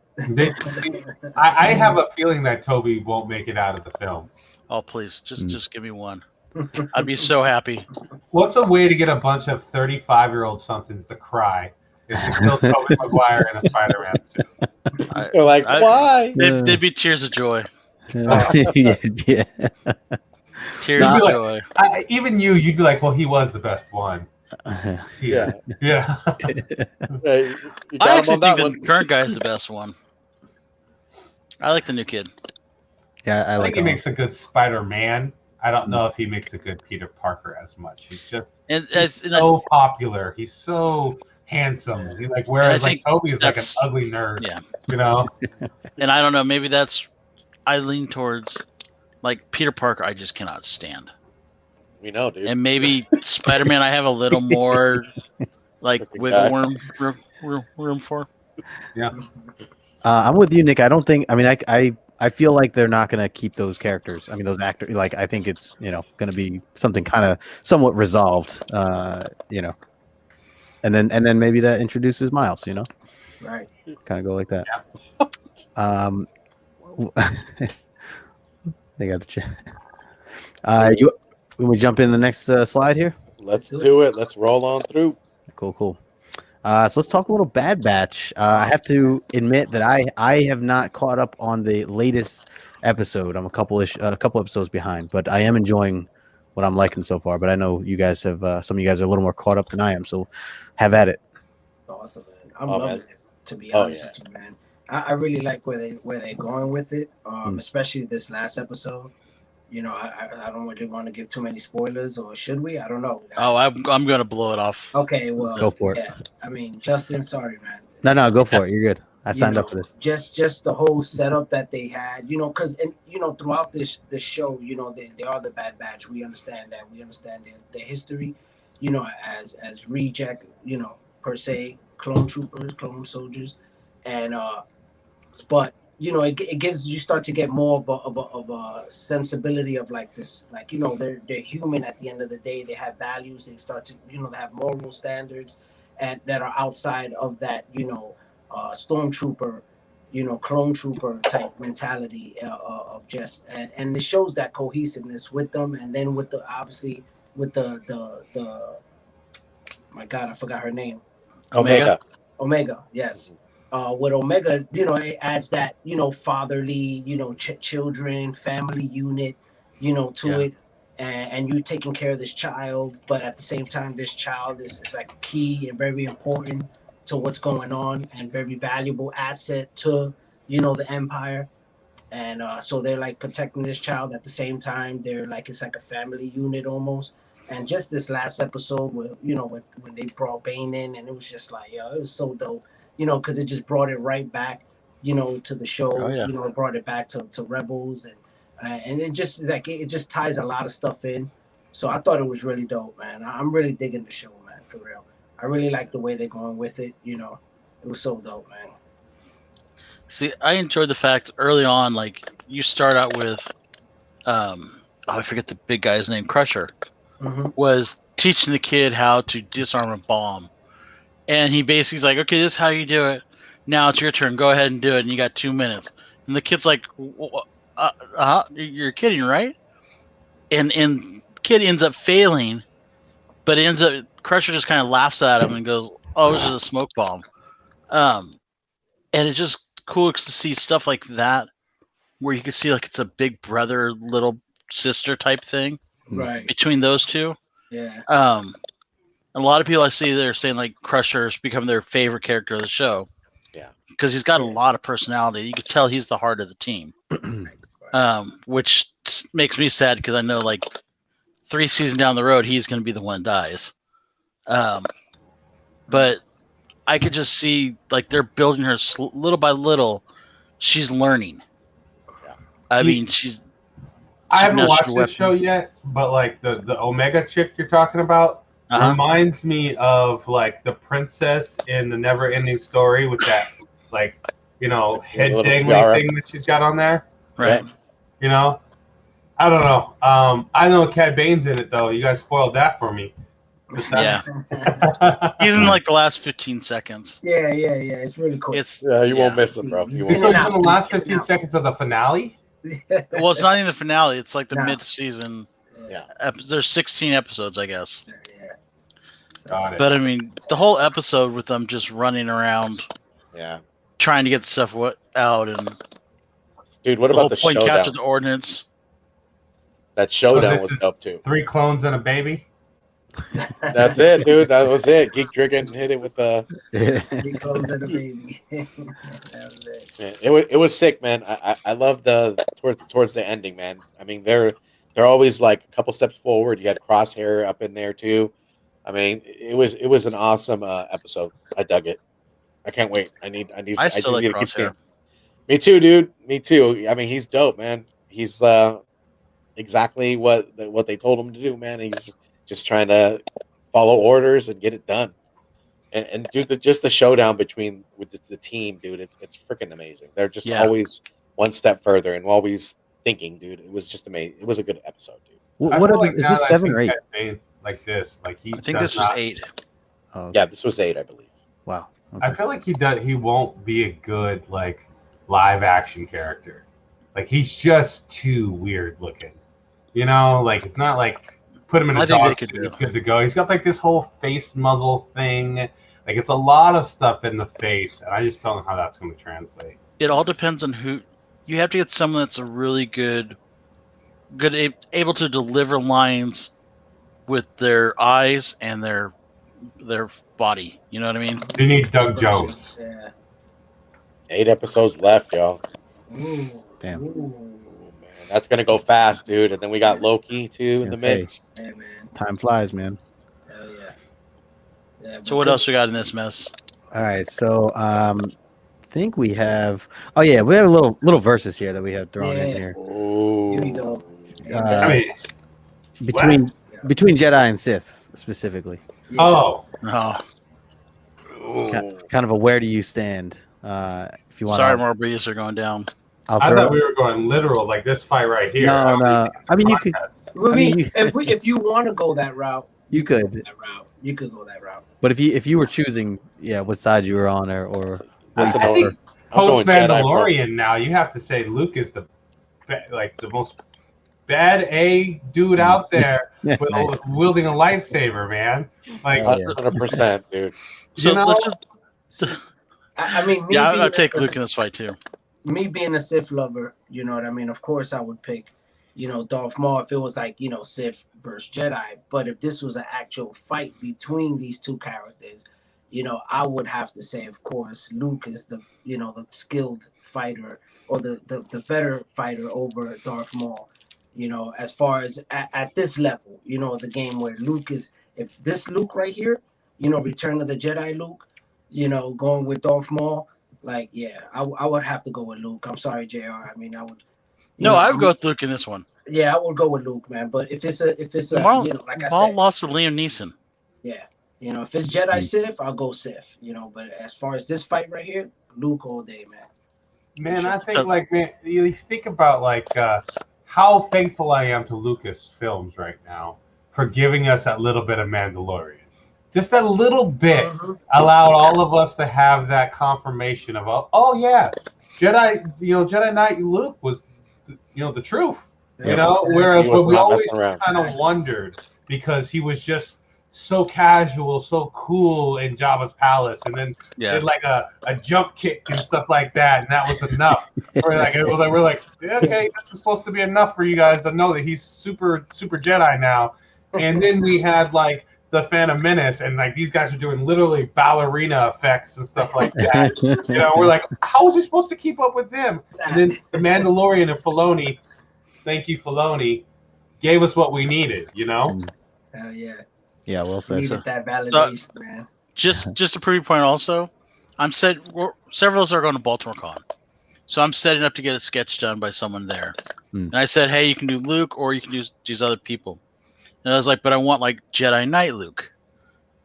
I have a feeling that Toby won't make it out of the film. Oh please, just give me one. I'd be so happy. What's a way to get a bunch of 35-year-old somethings to cry? Is to kill Tobey Maguire in a Spider-Man suit. They're why? They'd be tears of joy. Yeah. Tears of joy. Even you'd be like, well, he was the best one. Yeah. I actually think the current guy is the best one. I like the new kid. Yeah, I I like think he makes a good Spider-Man. I don't know if he makes a good Peter Parker as much. He's so popular. He's so handsome. Whereas Toby is an ugly nerd. Yeah. And I don't know, maybe I lean towards Peter Parker I just cannot stand. We know, dude. And maybe Spider-Man I have a little more wiggle room for. Yeah. I'm with you, Nick. I don't think I feel like they're not going to keep those characters. Those actors. I think it's going to be something kind of somewhat resolved. And then maybe that introduces Miles. Right. Kind of go like that. Yeah. They got the chat. When we jump in the next slide here. Let's do it. Let's roll on through. Cool. So let's talk a little Bad Batch. I have to admit that I have not caught up on the latest episode. I'm a couple episodes behind, but I am enjoying what I'm liking so far. But I know you guys have some of you guys are a little more caught up than I am. So have at it. Awesome, man. I'm loving it. To be honest with you, man, I really like where they're going with it. Especially this last episode. I don't really want to give too many spoilers, or should we? I don't know. Oh, I'm gonna blow it off. Okay, well, go for it. Yeah. Justin, sorry, man. No, go for it. You're good. I signed up for this. Just the whole setup that they had, because throughout this show, they are the Bad Batch. We understand that. We understand their history, as reject, per se, clone troopers, clone soldiers, and but it gives you start to get more of a sensibility of like this, like they're human at the end of the day. They have values. They start to they have moral standards, and that are outside of that stormtrooper, clone trooper type mentality of just and it shows that cohesiveness with them, and then with the obviously with the my God, I forgot her name. Omega, yes. With Omega, it adds that, fatherly, children, family unit, to it. And you taking care of this child, but at the same time, this child is like key and very important to what's going on and very valuable asset to, the Empire. And so they're like protecting this child at the same time. They're like, it's like a family unit almost. And just this last episode where, when they brought Bane in, and it was just like, it was so dope, because it just brought it right back, to the show. It brought it back to Rebels, and it just like it just ties a lot of stuff in. So I thought it was really dope, man. I'm really digging the show, man, for real. I really like the way they're going with it. It was so dope, man. See, I enjoyed the fact early on, like you start out with, I forget the big guy's name, Crusher, was teaching the kid how to disarm a bomb, and he basically is like, okay, this is how you do it. Now it's your turn. Go ahead and do it. And you got 2 minutes. And the kid's like, you're kidding, right? And kid ends up failing, but Crusher just kind of laughs at him and goes, oh, it was just a smoke bomb. And it's just cool to see stuff like that where you can see like it's a big brother, little sister type thing between those two. Yeah. A lot of people I see they're saying like Crusher's become their favorite character of the show. Yeah. Because he's got a lot of personality. You can tell he's the heart of the team. Which makes me sad because I know like 3 seasons down the road he's going to be the one that dies. But I could just see like they're building her little by little. She's learning. Yeah. I mean, I haven't watched this show yet, but like the Omega chick you're talking about reminds me of like the princess in the Never Ending Story with that like head dangling thing that she's got on there. Right. I don't know. I know Cad Bane's in it though. You guys spoiled that for me. Yeah. He's in like the last 15 seconds. Yeah. It's really cool. You won't miss him, bro. So it's in the last 15 seconds of the finale? Well, it's not even the finale. It's like the mid-season. Yeah. There's 16 episodes, I guess. Yeah. Got it. But I mean, the whole episode with them just running around, trying to get the stuff out, and dude, what about the point showdown? capture the ordnance. That showdown was dope too. 3 clones and a baby. That's it, dude. That was it. Geek Driggin hit it with the 3 clones and a baby. That was it. It was sick, man. I love the towards the ending, man. I mean, they're always like a couple steps forward. You had Crosshair up in there too. I mean, it was an awesome episode. I dug it. I can't wait. I still like Crosshair. Me too, dude. Me too. I mean, he's dope, man. He's exactly what they told him to do, man. He's just trying to follow orders and get it done. And just the showdown with the team, dude, it's freaking amazing. They're just always one step further and always thinking, dude. It was just amazing. It was a good episode, dude. Is this 7 or 8? Like this, like I think this was 8. Oh, yeah, this was 8, I believe. Wow. Okay. I feel like he won't be a good like live action character. Like he's just too weird looking. Like it's not like put him in a dog suit, it's good to go. He's got like this whole face muzzle thing. Like it's a lot of stuff in the face, and I just don't know how that's going to translate. It all depends on who. You have to get someone that's a really good, able to deliver lines with their eyes and their body. You know what I mean? You need Doug Jones. Yeah. 8 episodes left, y'all. Ooh. Damn. Ooh. Man, that's gonna go fast, dude. And then we got Loki too in the mix. Hey, man. Time flies, man. Hell yeah. So what else we got in this mess? All right, so I think we have. Oh yeah, we have a little verses here that we have thrown in here. Ooh. Here we go. Between Jedi and Sith specifically. Yeah. Oh, Oh, Ooh. Kind of a where do you stand If you want, Sorry, Morbius are going down. I'll I throw. thought we were going literal, like this fight right here. No, don't no. think it's I mean, a you could. contest. I mean, you- if you want to go that route, You could. go that route. You could go that route. But if you were choosing, what side you were on, or what That's you an I prefer. think I'm post going Jedi, bro. Mandalorian now, you have to say Luke is the most bad A dude out there with Nice. wielding a lightsaber, man. Like, Oh, yeah. 100%, dude. So You know- let's just. I mean, me Yeah, being I'll take a- Luke in this fight too. me being a Sith lover, you know what I mean? Of course, I would pick, Darth Maul if it was like, Sith versus Jedi. But if this was an actual fight between these two characters, I would have to say, of course, Luke is the skilled fighter or the better fighter over Darth Maul. As far as at this level, the game where Luke is, if this Luke right here, Return of the Jedi Luke, going with Darth Maul. Like, yeah, I would have to go with Luke. I'm sorry, JR. I mean, I would. No, I would go with Luke in this one. Yeah, I would go with Luke, man. But if it's a, Maul, like I Maul said, lost to Liam Neeson. yeah, if it's Jedi Sith, I'll go Sith. But as far as this fight right here, Luke all day, man. man, I think man, you think about how thankful I am to Lucas Films right now for giving us that little bit of Mandalorian. Just a little bit allowed all of us to have that confirmation of, oh yeah, Jedi Knight Luke was, the truth. Whereas He was we not always messing around. kind of wondered because he was just so casual, so cool in Jabba's palace, and then did like a jump kick and stuff like that, and that was enough. we're like, okay, this is supposed to be enough for you guys to know that he's super Jedi now. And then we had like the Phantom Menace, and like these guys are doing literally ballerina effects and stuff like that. We're like, how was he supposed to keep up with them? And then the Mandalorian and Filoni, thank you Filoni, gave us what we needed. Hell yeah. Yeah, well said. Needed that validation, man. Just a preview point. Also, several of us are going to Baltimore Con, so I'm setting up to get a sketch done by someone there. And I said, hey, you can do Luke or you can do these other people. And I was like, but I want like Jedi Knight Luke.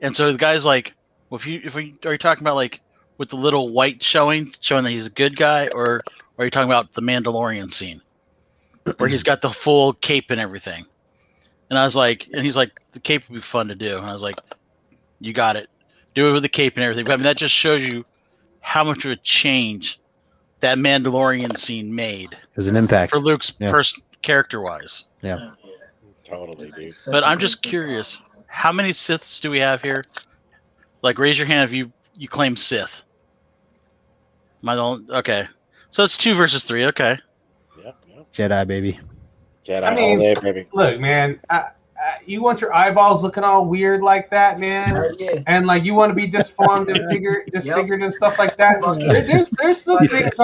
And so the guy's like, well, are you talking about like with the little white showing that he's a good guy, or are you talking about the Mandalorian scene where he's got the full cape and everything? And I was like, and he's like, the cape would be fun to do. And I was like, you got it. Do it with the cape and everything. But I mean, that just shows you how much of a change that Mandalorian scene made. It was an impact for Luke's character-wise. Yeah. Totally, dude. But I'm just curious, how many Siths do we have here? Like, raise your hand if you claim Sith. Okay. So it's 2 versus 3. Okay. Yep. Jedi, baby. Jedi I mean, all day, baby. Look, man, you want your eyeballs looking all weird like that, man, and like you want to be disformed and disfigured and stuff like that. There's still things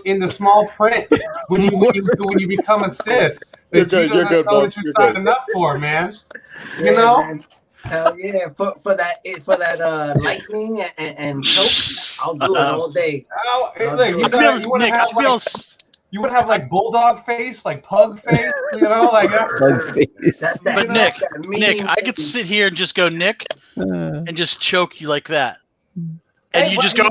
in the small print when you become a Sith that You're good, bro. you're signing up for, man. Man. Hell yeah, for that lightning and choke, I'll do it all day. You would have like bulldog face, like pug face, like that's that. But Nick, Nick, I could sit here and just go Nick and just choke you like that, and you just go.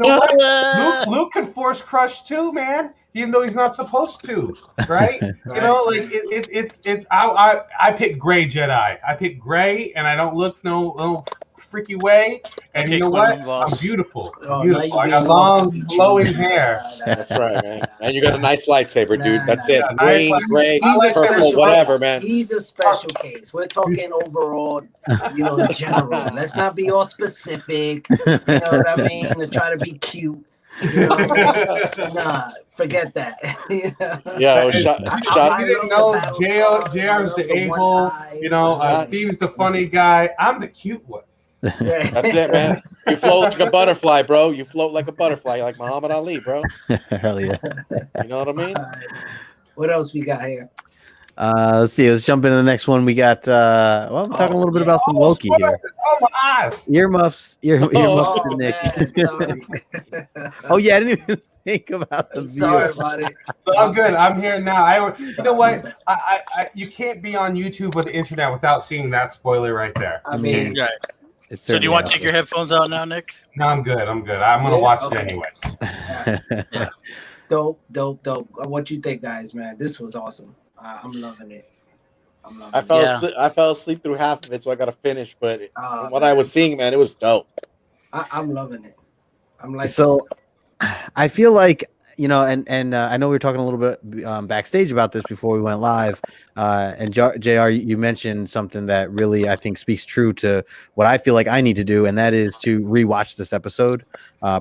Luke could force crush too, man. Even though he's not supposed to, right? It's I pick gray Jedi. I pick gray, and I don't look no freaky way. And you know what? I'm beautiful. Beautiful. I got long, flowing hair. That's right, man. And you got a nice lightsaber, dude. That's it. Green, gray, purple, whatever, man. He's a special case. We're talking overall, general. Let's not be all specific. You know what I mean? To try to be cute. Nah, forget that. Yeah, shot. You didn't know JR's the a-hole. Steve's the funny guy. I'm the cute one. That's it, man. You float like a butterfly, bro. You float like a butterfly, like Muhammad Ali, bro. Hell yeah. You know what I mean? What else we got here? Let's see. Let's jump into the next one. We got. I'm talking a little bit about some Loki here. Oh my eyes! Earmuffs. Earmuffs for Nick. Oh yeah, I didn't even think about the viewer. Sorry about it. So I'm good. I'm here now. You know what? I you can't be on YouTube or the internet without seeing that spoiler right there. I mean, It's So do you certainly want out to take your headphones out now, Nick? No, I'm good. I'm good. I'm gonna Yeah, watch okay. it anyways. there. Yeah. Dope. What you think, guys? Man, this was awesome. I'm loving it. I'm loving it. I fell asleep through half of it, so I got to finish. But from what I Man, was seeing, man, it was dope. I'm loving it. I'm like, So I feel like, you know, and I know we were talking a little bit backstage about this before we went live. And JR, you mentioned something that really, I think, speaks true to what I feel like I need to do, and that is to rewatch this episode,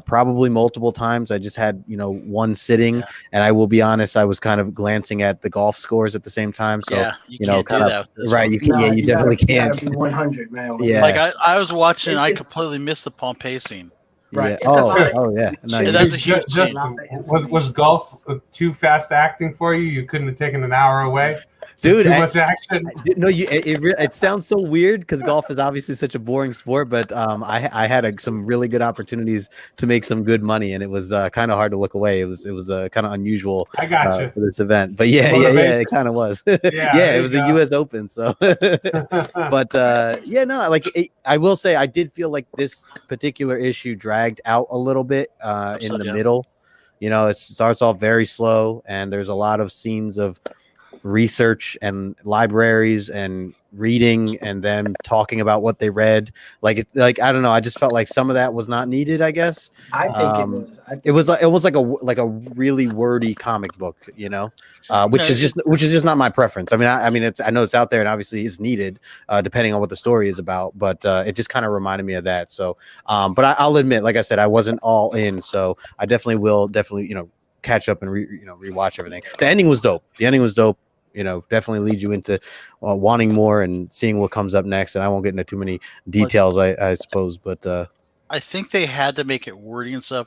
probably multiple times. I just had, you know, one sitting, Yeah. and I will be honest, I was kind of glancing at the golf scores at the same time. So, Yeah, you know, can't do kind that of with this right. one. You can, yeah, you definitely you can't. gotta be 100, man. Yeah. Like I was watching, I It's- completely missed the Pompeii scene. Right. Yeah. It's a lot of Oh, yeah. No, information. That's a huge It's a scene. lot of Was information. golf too fast acting for you? You couldn't have taken an hour away. Dude, Too much action. No, it sounds so weird because golf is obviously such a boring sport, but I had some really good opportunities to make some good money, and it was kind of hard to look away. It was kind of unusual I got you. for this event, but yeah, it kind of was. there it you was go. a U.S. Open, so. But no, like I will say, I did feel like this particular issue dragged out a little bit in the middle. You know, it starts off very slow, and there's a lot of scenes of research and libraries and reading and them talking about what they read. Like I don't know, I just felt like some of that was not needed, I guess. I think it was. It was like a really wordy comic book, you know, which is just not my preference. I mean, I know it's out there and obviously it's needed, depending on what the story is about. But it just kind of reminded me of that. So, but I'll admit, like I said, I wasn't all in, so I will you know, catch up and rewatch everything. The ending was dope. You know, definitely leads you into wanting more and seeing what comes up next. And I won't get into too many details, I suppose. But I think they had to make it wordy and stuff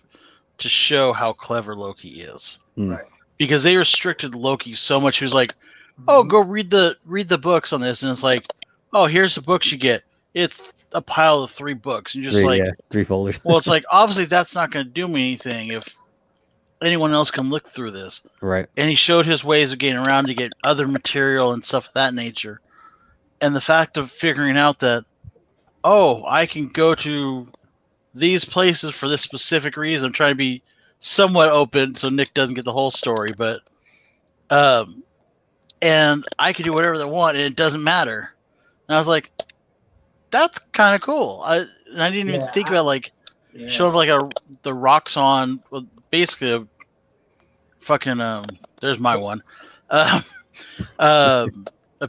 to show how clever Loki is, Right. because they restricted Loki so much. He was like, "Oh, go read the books on this," and it's like, "Oh, here's the books you get. It's a pile of 3 books." And you're just three folders. Well, it's like obviously that's not going to do me anything if anyone else can look through this. Right. And he showed his ways of getting around to get other material and stuff of that nature. And the fact of figuring out that, oh, I can go to these places for this specific reason. I'm trying to be somewhat open so Nick doesn't get the whole story, but and I can do whatever they want and it doesn't matter. And I was like, that's kind of cool. I didn't even think about showing like the rocks on basically a fucking there's my one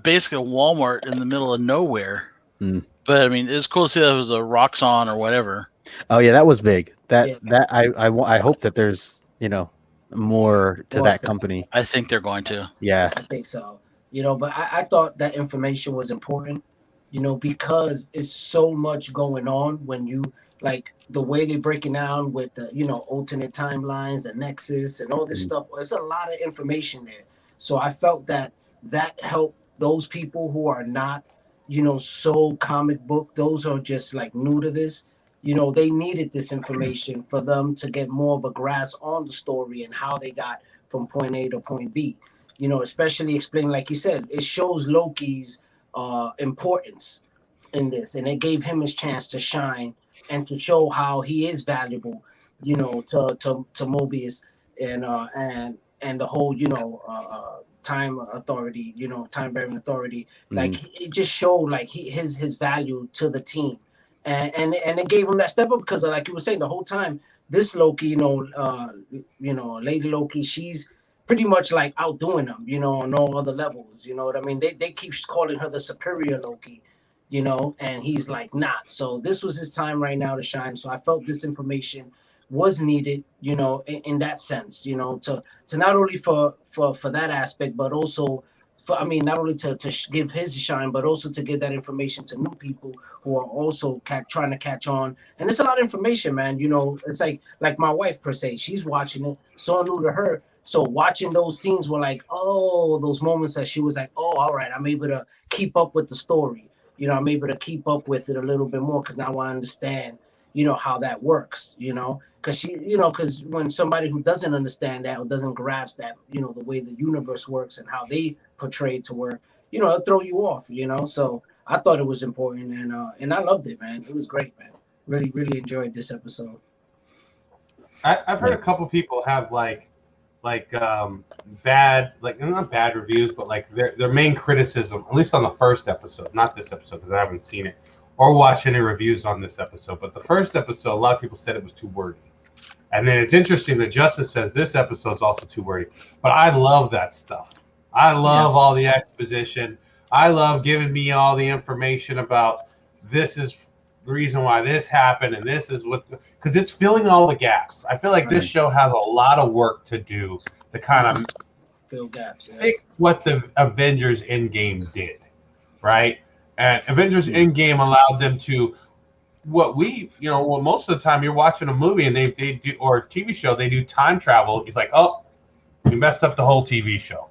basically a Walmart in the middle of nowhere. But I mean, it's cool to see that it was a Roxxon or whatever. Oh yeah, that was big. That I hope that there's, you know, more to that company. I think they're going to. Yeah, I think so. You know, but I thought that information was important, you know, because it's so much going on when you like the way they break it down with the, you know, alternate timelines, the Nexus and all this stuff. There's a lot of information there. So I felt that helped those people who are not, you know, so comic book, those are just like new to this, you know, they needed this information for them to get more of a grasp on the story and how they got from point A to point B, you know, especially explaining, like you said, it shows Loki's importance in this, and it gave him his chance to shine and to show how he is valuable, you know, to Morbius and the whole, you know, time authority, you know, time bearing authority. Like it just showed like his value to the team, and it gave him that step up because, like you were saying, the whole time this Loki, you know, Lady Loki, she's pretty much like outdoing them, you know, on all other levels. You know what I mean? They keep calling her the superior Loki, you know, and he's like not. So this was his time right now to shine. So I felt this information was needed, you know, in that sense, you know, to not only for that aspect, but also for, I mean, not only to give his shine, but also to give that information to new people who are also trying to catch on. And it's a lot of information, man. You know, it's like my wife per se, she's watching it, so new to her. So watching those scenes were like, oh, those moments that she was like, oh, all right, I'm able to keep up with the story. You know, I'm able to keep up with it a little bit more because now I understand, you know, how that works, you know, because she, you know, because when somebody who doesn't understand that or doesn't grasp that, you know, the way the universe works and how they portray to work, you know, it'll throw you off, you know. So I thought it was important, and I loved it, man. It was great, man. Really, really enjoyed this episode. I've heard a couple people have bad, like not bad reviews, but like their main criticism, at least on the first episode, not this episode because I haven't seen it or watched any reviews on this episode, but the first episode, a lot of people said it was too wordy. And then it's interesting that Justice says this episode's also too wordy, but I love that stuff. I love all the exposition. I love giving me all the information about this is the reason why this happened and this is what, because it's filling all the gaps. I feel like this show has a lot of work to do to kind of fill gaps. fix what the Avengers Endgame did, right? And Avengers Endgame allowed them to most of the time you're watching a movie and they do, or a TV show, they do time travel. It's like, oh, you messed up the whole TV show.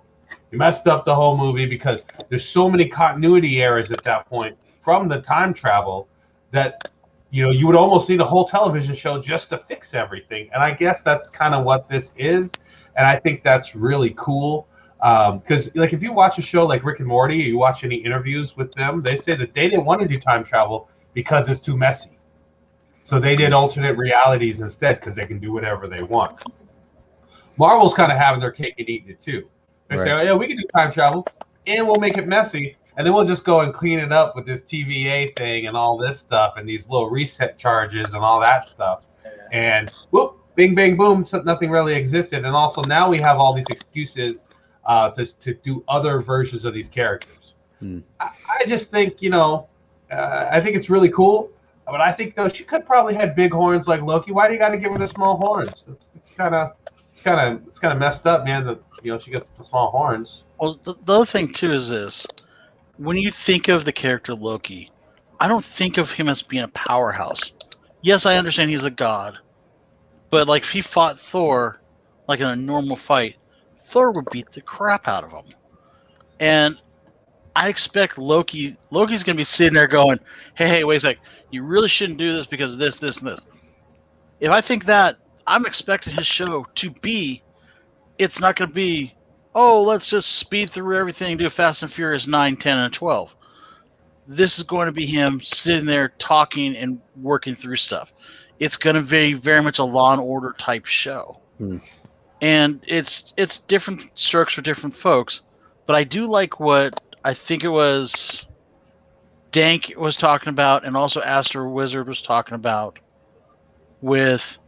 You messed up the whole movie because there's so many continuity errors at that point from the time travel that, you would almost need a whole television show just to fix everything. And I guess that's kind of what this is. And I think that's really cool. Because like if you watch a show like Rick and Morty, or you watch any interviews with them, they say that they didn't want to do time travel because it's too messy. So they did alternate realities instead because they can do whatever they want. Marvel's kind of having their cake and eating it too. They say, oh yeah, we can do time travel and we'll make it messy. And then we'll just go and clean it up with this TVA thing and all this stuff and these little reset charges and all that stuff. And whoop, bing, bang, boom, so nothing really existed. And also now we have all these excuses to do other versions of these characters. I just think, I think it's really cool. But I think though she could probably have big horns like Loki. Why do you got to give her the small horns? It's kind of messed up, man. That she gets the small horns. Well, the other thing too is this: when you think of the character Loki, I don't think of him as being a powerhouse. Yes, I understand he's a god, but like if he fought Thor, like in a normal fight, Thor would beat the crap out of him. And I expect Loki's going to be sitting there going, hey, wait a sec. You really shouldn't do this because of this, this, and this. If I think that, I'm expecting his show to be, it's not going to be, oh, let's just speed through everything, do Fast and Furious 9, 10, and 12. This is going to be him sitting there talking and working through stuff. It's going to be very much a Law and Order type show. And it's different strokes for different folks. But I do like what I think it was Dank was talking about, and also Astro Wizard was talking about with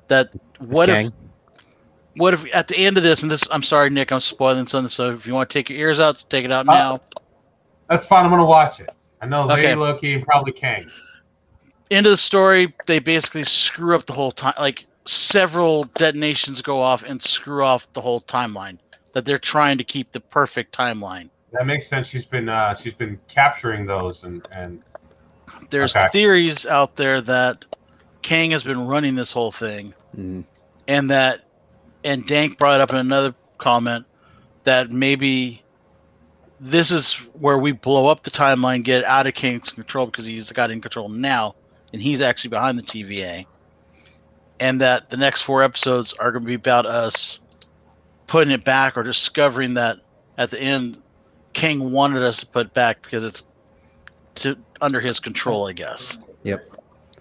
that. What if at the end of this, and this, I'm sorry, Nick, I'm spoiling something. So if you want to take your ears out, take it out now. That's fine. I'm going to watch it. I know Lady Loki and probably Kang. End of the story, they basically screw up the whole time. Like several detonations go off and screw off the whole timeline. That they're trying to keep the perfect timeline. That makes sense. She's been capturing those and there's theories out there that Kang has been running this whole thing, and Dank brought up in another comment that maybe this is where we blow up the timeline, get out of Kang's control because he's got in control now, and he's actually behind the TVA, and that the next 4 episodes are going to be about us putting it back or discovering that at the end Kang wanted us to put back because it's under his control, I guess. Yep,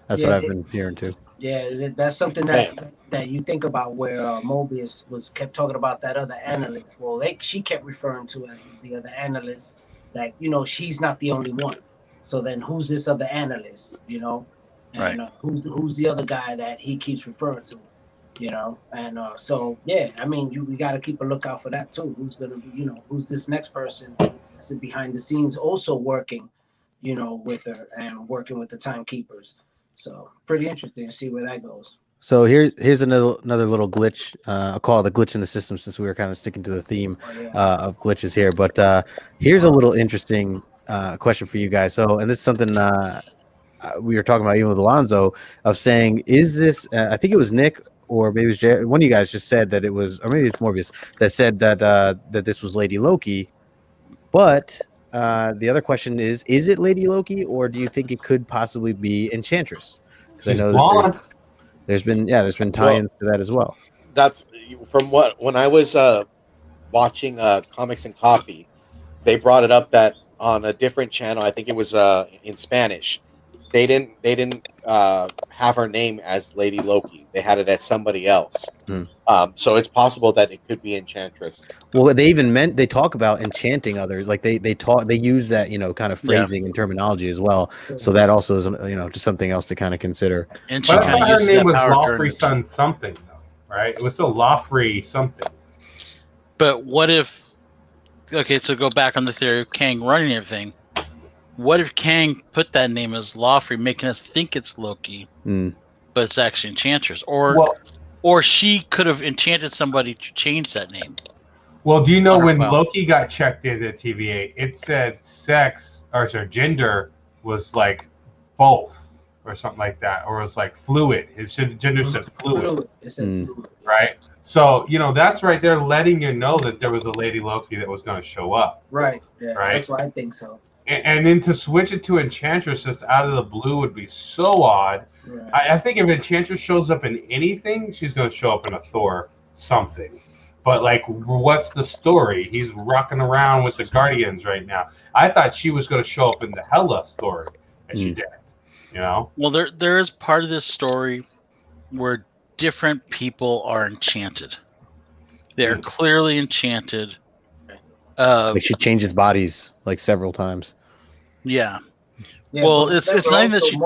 that's what I've been hearing too. Yeah, that's something that you think about where Morbius kept talking about that other analyst. Well, she kept referring to as the other analyst. That she's not the only one. So then who's this other analyst? And who's the other guy that he keeps referring to? And so I mean, we got to keep a lookout for that too. Who's gonna be, who's this next person that's behind the scenes also working, with her and working with the timekeepers. So pretty interesting to see where that goes. So here's another little glitch. I'll call it a glitch in the system since we were kind of sticking to the theme of glitches here. But here's a little interesting question for you guys. So, and this is something we were talking about even with Alonzo of saying, is this? I think it was Nick. Or maybe it was one of you guys just said that it was, or maybe it's Morbius that said that that this was Lady Loki. But the other question is it Lady Loki, or do you think it could possibly be Enchantress? Because I know that there's been tie-ins to that as well. That's from when I was watching Comics and Coffee, they brought it up that on a different channel. I think it was in Spanish. They didn't have her name as Lady Loki. They had it as somebody else. So it's possible that it could be Enchantress. Well, they talk about enchanting others. Like they use that, kind of phrasing and terminology as well. So that also is, just something else to kind of consider. And But she I kind thought of her uses name that was power Lawfrey during the Son something, though, right? It was still Lawfrey something. But what if? Okay, so go back on the theory of Kang running everything. What if Kang put that name as Lawfrey, making us think it's Loki, but it's actually Enchantress, or she could have enchanted somebody to change that name? Well, do you know when Well. Loki got checked into TVA, it said gender was like both or something like that, or it was like fluid. His gender said fluid. It said fluid. Right? So, that's right there letting you know that there was a Lady Loki that was going to show up. Right. Yeah, right? that's why I think so. And then to switch it to Enchantress just out of the blue would be so odd. Right. I think if Enchantress shows up in anything, she's going to show up in a Thor something. But, like, what's the story? He's rocking around with the Guardians right now. I thought she was going to show up in the Hela story, and she didn't, Well, there is part of this story where different people are enchanted. They're clearly enchanted. Like she changes bodies like several times. Yeah. Well, it's not even that she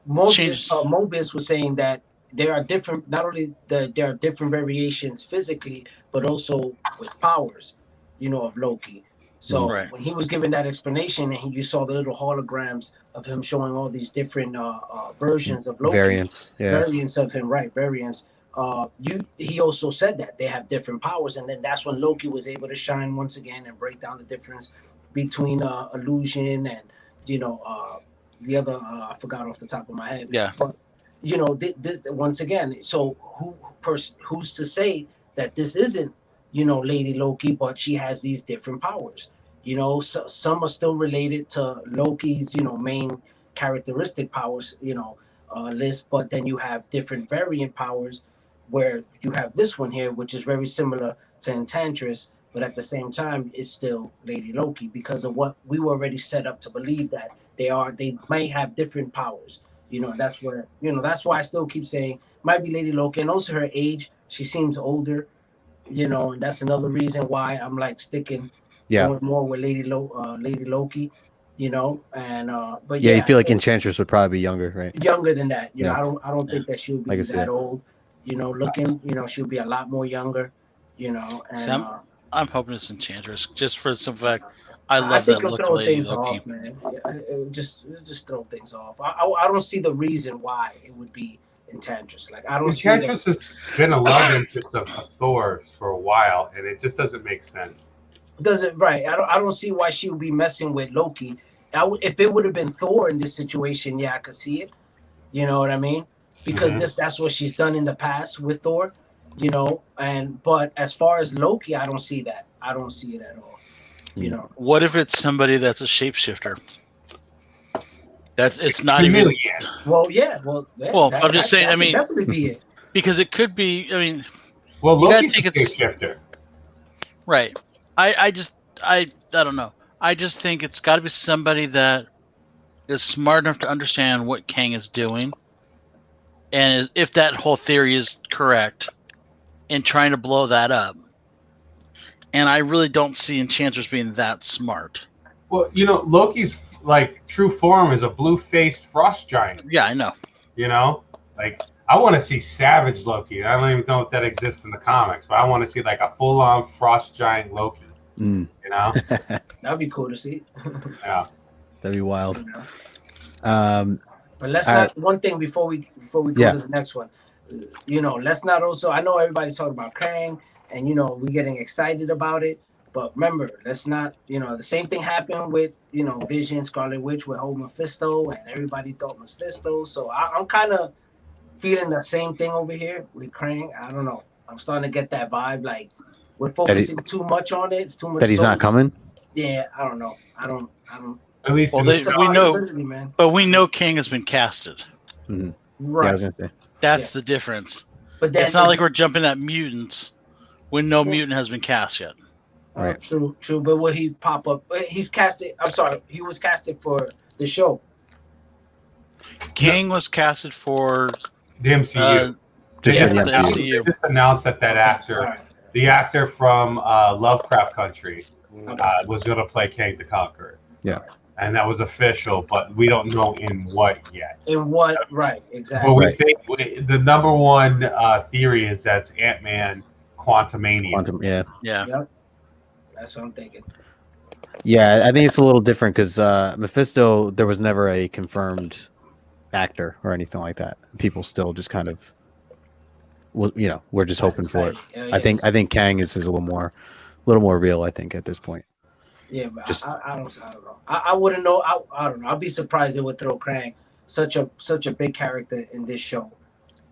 Morbius was saying that there are different. Not only there are different variations physically, but also with powers. Of Loki. So when he was giving that explanation, and you saw the little holograms of him showing all these different versions of Loki, variants of him, variants. He also said that they have different powers, and then that's when Loki was able to shine once again and break down the difference between illusion and the other I forgot off the top of my head. Yeah. But this once again, so who's to say that this isn't Lady Loki, but she has these different powers. So some are still related to Loki's main characteristic powers list, but then you have different variant powers where you have this one here, which is very similar to Enchantress, but at the same time, it's still Lady Loki because of what we were already set up to believe that they may have different powers. That's where, that's why I still keep saying might be Lady Loki, and also her age. She seems older, and that's another reason why I'm like sticking going more with Lady Loki, and but you feel like Enchantress would probably be younger, right? Younger than that. I don't think that she'll be that old. Looking, she'll be a lot more younger, and See, I'm hoping it's Enchantress just for some fact. I love that look of Lady Loki. Off, man. Just throw things off. I don't see the reason why it would be Enchantress. Like I don't. Enchantress has been a love interest of Thor for a while, and it just doesn't make sense. Doesn't right? I don't see why she would be messing with Loki. If it would have been Thor in this situation, I could see it. You know what I mean? Because that's what she's done in the past with Thor. But as far as Loki, I don't see that. I don't see it at all. What if it's somebody that's a shapeshifter? It's not even. Well, I'm just saying. I mean, definitely be it because it could be. I mean, Loki's a shapeshifter, right? I don't know. I just think it's got to be somebody that is smart enough to understand what Kang is doing, and if that whole theory is correct, and trying to blow that up. And I really don't see Enchantress being that smart. Well, Loki's like true form is a blue-faced frost giant. Yeah, I know. Like I want to see Savage Loki. I don't even know if that exists in the comics, but I want to see like a full-on frost giant Loki. That'd be cool to see. Yeah, that'd be wild. But let's not one thing before we go to the next one. Let's not also. I know everybody's talking about Kang. And we're getting excited about it, but remember, let's not. The same thing happened with Vision, Scarlet Witch with whole Mephisto, and everybody thought Mephisto. So I'm kind of feeling the same thing over here with Krang. I don't know. I'm starting to get that vibe. Like we're focusing too much on it. It's too much. That he's not coming. Yeah, I don't know. I don't. At least we know, man. But we know Kang has been casted. Mm-hmm. Right. Yeah, I was gonna say. That's the difference. But then, it's not like we're jumping at mutants when no mutant has been cast yet. Right. True. But will he pop up? He's casted. I'm sorry. He was casted for the show. Kang was casted for The MCU. Just yeah, for the the MCU. MCU. They just announced that actor, Alright. the actor from Lovecraft Country, Okay. was going to play Kang the Conqueror. Yeah. And that was official, but we don't know in what yet. In what? Right. Exactly. But we Right. think the number one theory is that's Ant-Man Quantumania. Quantum, yeah. Yeah. Yep. That's what I'm thinking. Yeah, I think it's a little different because Mephisto, there was never a confirmed actor or anything like that. People still just kind of, well, we're just hoping for it. Yeah, I think Kang is a little more real. I think at this point. Yeah, but Just- I don't know. I wouldn't know. I don't know. I'd be surprised they would throw Krang, such a big character in this show.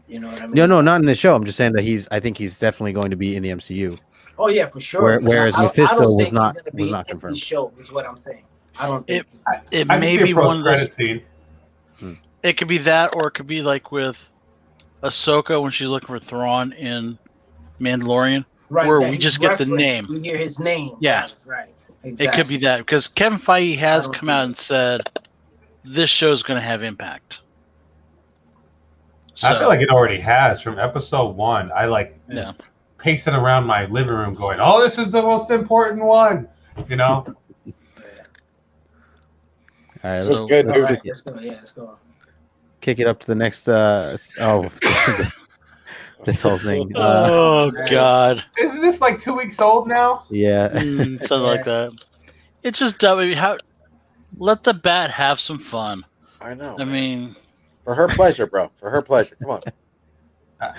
You know what I mean? No, not in the show. I'm just saying that I think he's definitely going to be in the MCU. Oh yeah, for sure. Whereas I Mephisto don't was think not- he's gonna was be not in confirmed. this show is what I'm saying. I don't think. It I may can see be a one of post-credit those. scene. It could be that, or it could be like with Ahsoka when she's looking for Thrawn in Mandalorian. Right. Where that we he's just get the referenced. name. We hear his name. Yeah. Right. It Exactly. could be that because Kevin Feige has I don't come see out it. and said this show's going to have impact. I feel like it already has from episode 1. I Yeah. pacing around my living room going, "Oh, this is the most important one," you know. All right, That's let's, good, All dude. right, let's go. Yeah, let's go. kick it up to the next. This whole thing. Oh God! Isn't this like 2 weeks old now? Yeah. Something like that. It's just dumb. I mean, let the bat have some fun. I know. I man. mean, for her pleasure, bro. For her pleasure. Come on.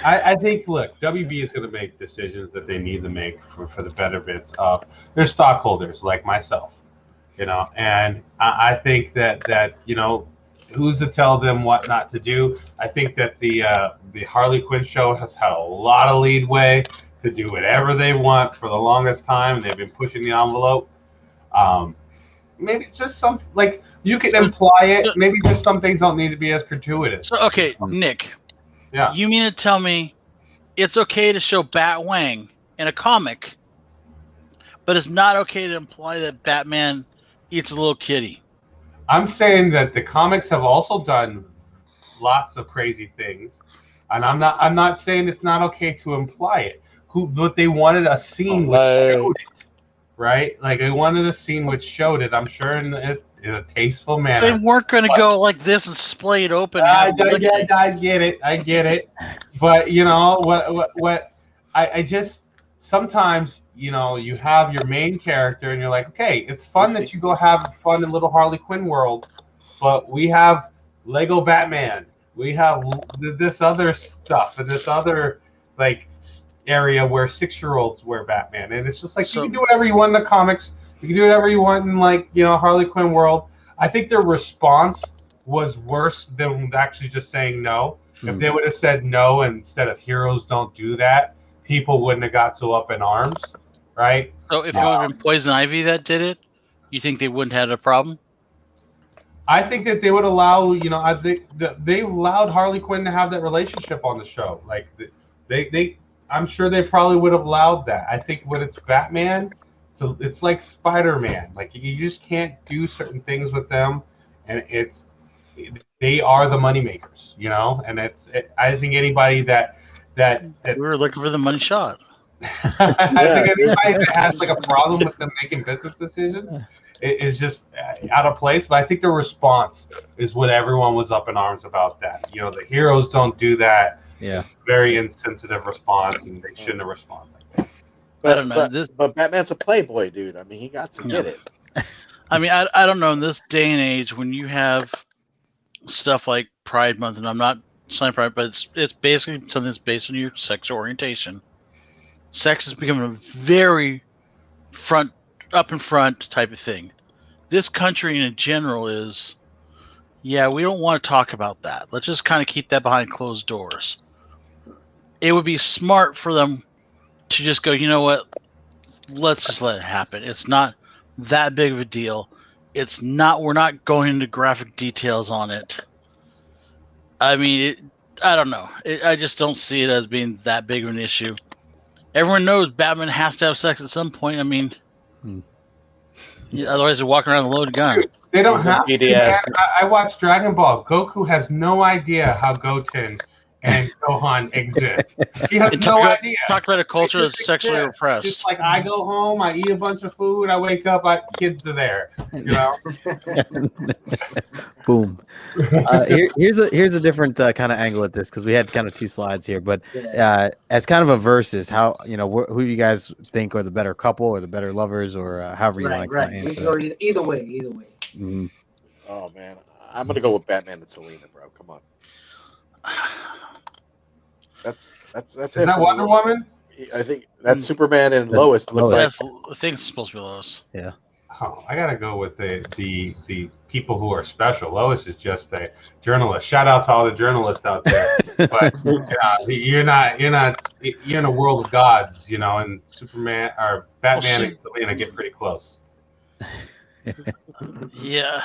I think, look, WB is going to make decisions that they need to make for the betterment of their stockholders like myself, and I think that who's to tell them what not to do. I think that the Harley Quinn show has had a lot of leadway to do whatever they want for the longest time. They've been pushing the envelope. Maybe it's just some, like, you can imply it. Maybe just some things don't need to be as gratuitous. so okay, Nick. Yeah. You mean to tell me it's okay to show Bat Wang in a comic, but it's not okay to imply that Batman eats a little kitty? I'm saying that the comics have also done lots of crazy things, and I'm not saying it's not okay to imply it. But they wanted a scene which showed it, right? Like they wanted a scene which showed it. I'm sure in a tasteful manner. They weren't going to go like this and splay it open. and have them lick it. I get it. But what I just sometimes you have your main character and you're like, okay, it's fun that you go have fun in little Harley Quinn world, but we have Lego Batman, we have this other stuff and this other like area where 6-year-olds wear Batman, and it's just like you can do whatever you want in the comics, you can do whatever you want in Harley Quinn world. I think their response was worse than actually just saying no. If they would have said no instead of heroes don't do that, people wouldn't have got so up in arms, right? So if it would have been Poison Ivy that did it, you think they wouldn't have had a problem? I think that they would allow, I think that they allowed Harley Quinn to have that relationship on the show. Like I'm sure they probably would have allowed that. I think when it's Batman, it's like Spider-Man. Like you just can't do certain things with them, and they are the moneymakers, and I think anybody that We were looking for the money shot. I think anybody that has like a problem with them making business decisions is just out of place. But I think the response is what everyone was up in arms about that. The heroes don't do that. Yeah. It's a very insensitive response, and they shouldn't have responded. I don't know. But Batman's a playboy, dude. I mean, he got to get it. I mean, I don't know. In this day and age, when you have stuff like Pride Month, and I'm not saying Pride, but it's basically something that's based on your sexual orientation. Sex has become a very up in front type of thing. This country in general is, yeah, we don't want to talk about that. Let's just kind of keep that behind closed doors. It would be smart for them to just go, you know what? Let's just let it happen. It's not that big of a deal. We're not going into graphic details on it. I mean, I don't know. I just don't see it as being that big of an issue. Everyone knows Batman has to have sex at some point. I mean, Yeah, otherwise, they're walking around with a loaded gun. They don't He's in have to. BDS. Man. I watched Dragon Ball. Goku has no idea how Goten and Gohan exist. He has no idea. Talk about a culture They that's just sexually exist. repressed. Just like I go home, I eat a bunch of food, I wake up, kids are there. You know. Boom. Here's a different kind of angle at this because we had kind of two slides here, but as kind of a versus, how who do you guys think are the better couple or the better lovers or however you want to answer that. Either way. Mhm. Oh man, I'm gonna go with Batman and Selena, bro. Come on. That's Is that Wonder Woman? I think that's Superman and Lois. Looks like I think it's supposed to be Lois. Yeah. Oh, I gotta go with the people who are special. Lois is just a journalist. Shout out to all the journalists out there. But you're in a world of gods, and Superman or Batman and Selena get pretty close. Yeah.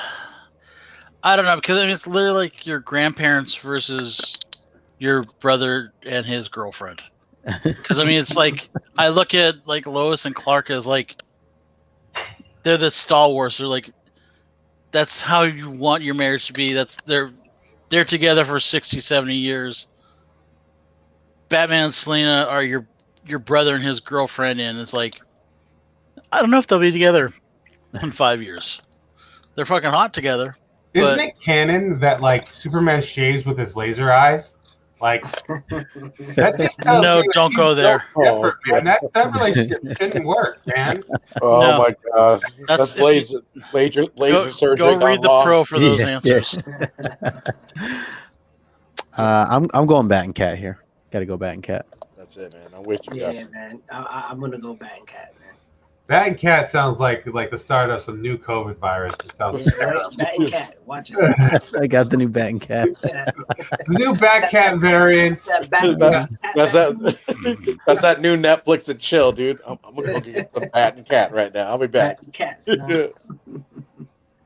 I don't know, because it's literally like your grandparents versus your brother and his girlfriend. Because it's like I look at like Lois and Clark as like they're the stalwarts. They're like that's how you want your marriage to be. They're together for 60, 70 years. Batman and Selena are your brother and his girlfriend, and it's like I don't know if they'll be together in 5 years. They're fucking hot together. Isn't it canon that like Superman shaves with his laser eyes? Like that just tells no, me that don't go there. Different, man. That relationship shouldn't work, man. oh No. my god, that's laser surgery. Go read the pro for those answers. I'm going Bat and Cat here. Got to go Bat and Cat. That's it, man. I'm with you, Yeah, Gus. man. I'm gonna go Bat and Cat, man. Bat and Cat sounds like the start of some new COVID virus. It sounds terrible. Bat and Cat. Watch yourself. I got the new Bat and Cat. The new Bat Cat variant. That's That's that new Netflix and chill, dude. I'm gonna go get some Bat and Cat right now. I'll be back. Cats.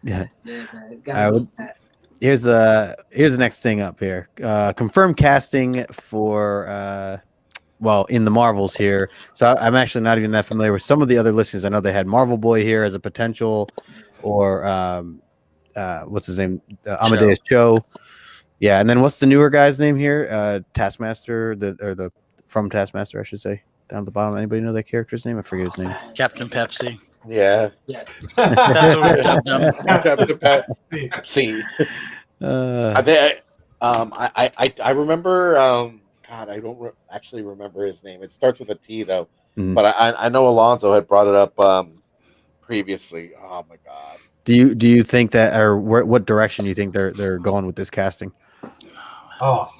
Yeah. Man. Here's the next thing up here. Confirmed casting for in the Marvels here. So I'm actually not even that familiar with some of the other listings. I know they had Marvel Boy here as a potential, or what's his name? Amadeus Cho. Yeah, and then what's the newer guy's name here? Taskmaster, from Taskmaster, I should say. Down at the bottom. Anybody know that character's name? I forget his name. Captain Pepsi. Yeah. That's what we've done. Captain Pepsi. I remember. God, I don't actually remember his name. It starts with a T though, but I know Alonzo had brought it up previously. Oh my god. Do you think that, or what direction do you think they're going with this casting? Oh,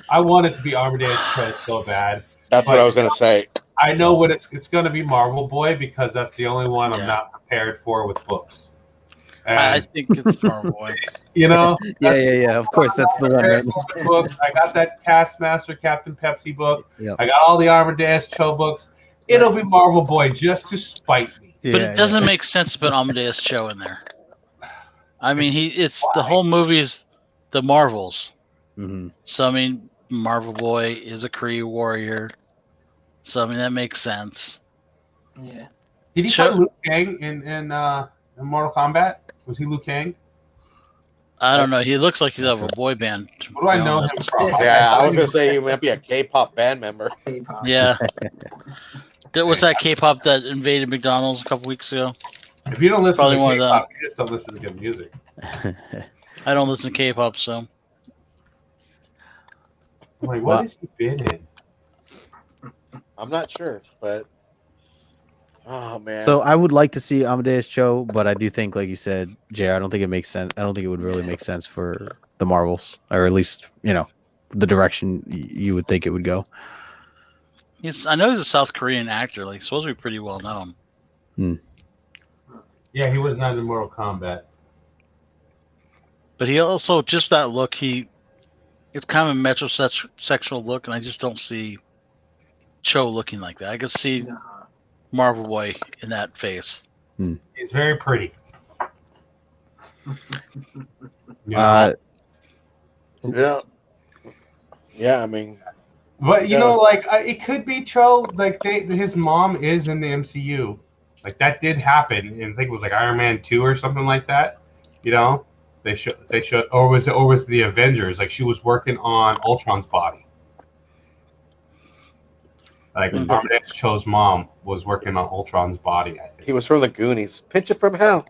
I want it to be Amadeus Cho so bad. That's what I was gonna say. I know what it's going to be Marvel Boy because that's the only one I'm not prepared for with books. And, I think it's Marvel Boy. Yeah. Of course, that's the one. Right? Books. I got that Taskmaster Captain Pepsi book. Yep. I got all the Amadeus Cho books. It'll be Marvel Boy just to spite me. But it doesn't make sense to put Amadeus Cho in there. The whole movie's the Marvels. Mm-hmm. So Marvel Boy is a Kree warrior. So that makes sense. Yeah. Did he play Liu Kang in Mortal Kombat? Was he Liu Kang? I don't know. He looks like he's of a boy band. What do I know him from? Yeah, I was gonna say he might be a K-pop band member. Yeah. What's that K-pop that invaded McDonald's a couple weeks ago? If you don't listen Probably to one of K-pop, you just don't listen to good music. I don't listen to K-pop, so. I'm like, what has he been in? I'm not sure, but oh man. So I would like to see Amadeus Cho, but I do think, like you said, JR, I don't think it makes sense. I don't think it would really make sense for the Marvels, or at least the direction you would think it would go. I know he's a South Korean actor. Like, supposed to be pretty well known. Yeah, he was not in Mortal Kombat. But he also, just that look, it's kind of a metrosexual look, and I just don't see Cho looking like that. I could see Marvel Boy in that face. He's very pretty. Yeah. But it could be Cho. Like his mom is in the MCU, Like that did happen, and I think it was like Iron Man 2 or something like that. You know, they showed, or was it the Avengers? Like she was working on Ultron's body. Like Armitage Cho's mom was working on Ultron's body. I think He was from the Goonies. Pinch it from hell.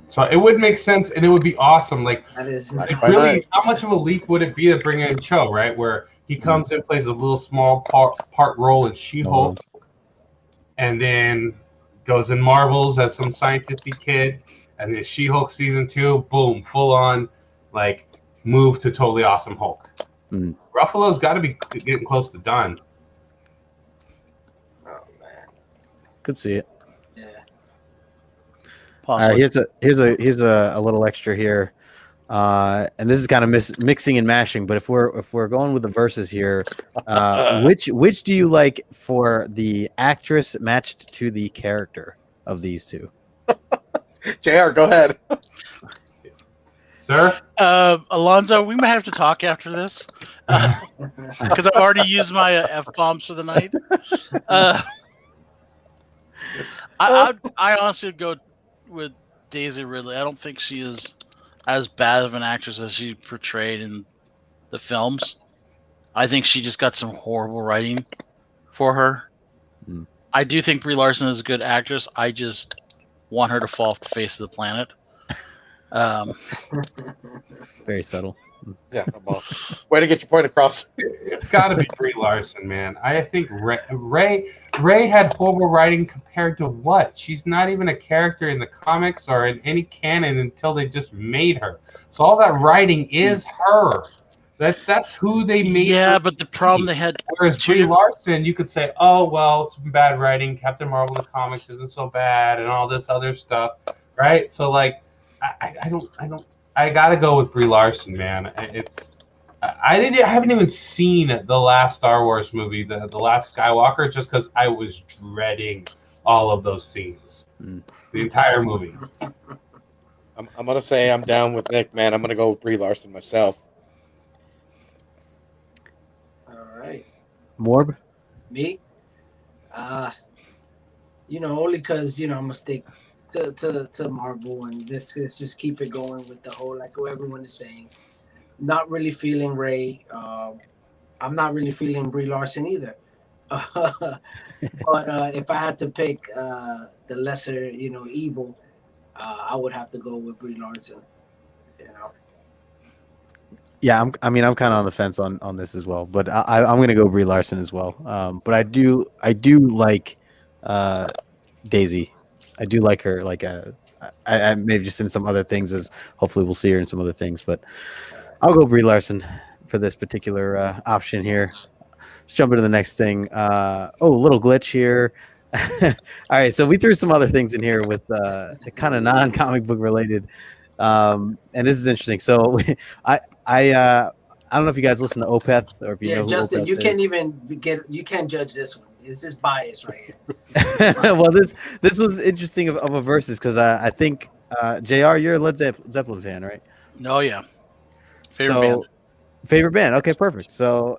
So it would make sense, and it would be awesome. Like That is Why really, not? how much of a leap would it be to bring in Cho, right? Where he comes in, plays a little small part role in She-Hulk, and then goes in Marvels as some scientisty kid, and then She-Hulk season 2, boom, full on, like move to totally awesome Hulk. Ruffalo's got to be getting close to done. oh man. Could see it. Yeah. Possibly. Here's a little extra here, and this is kind of mixing and mashing. But if we're going with the verses here, which do you like for the actress matched to the character of these two? JR, go ahead. Sir? Alonzo, we might have to talk after this because I've already used my F-bombs for the night. I honestly would go with Daisy Ridley. I don't think she is as bad of an actress as she portrayed in the films. I think she just got some horrible writing for her. I do think Brie Larson is a good actress. I just want her to fall off the face of the planet. Very subtle. Yeah, well, way to get your point across. It's got to be Brie Larson, man. I think Ray had horrible writing compared to what? She's not even a character in the comics or in any canon until they just made her. So all that writing is her. That's who they made. Yeah, her but the problem they had. Whereas Brie Larson, you could say, oh well, some bad writing. Captain Marvel in the comics isn't so bad, and all this other stuff, right? So like, I gotta go with Brie Larson, man. I haven't even seen the last Star Wars movie, the last Skywalker, just because I was dreading all of those scenes, the entire movie. I'm gonna say I'm down with Nick, man. I'm gonna go with Brie Larson myself. All right. Morb? Me? Only because I'm gonna stick to Marvel, and let's just keep it going with the whole, like what everyone is saying. Not really feeling Ray. I'm not really feeling Brie Larson either. But if I had to pick the lesser, evil, I would have to go with Brie Larson. Yeah, I'm kind of on the fence on this as well, but I'm gonna go Brie Larson as well. But I do like Daisy. I do like her. Like I maybe just in some other things, as hopefully we'll see her in some other things. But I'll go Brie Larson for this particular option here. Let's jump into the next thing. A little glitch here. All right, so we threw some other things in here with the kind of non-comic book related, and this is interesting. So I don't know if you guys listen to Opeth or if you know who Justin, Opeth you is. can't even you can't judge this one. It's just bias right here. Well, this was interesting of a versus because I think JR, you're a Led Zeppelin fan, right? Oh yeah, favorite band. Okay, perfect. So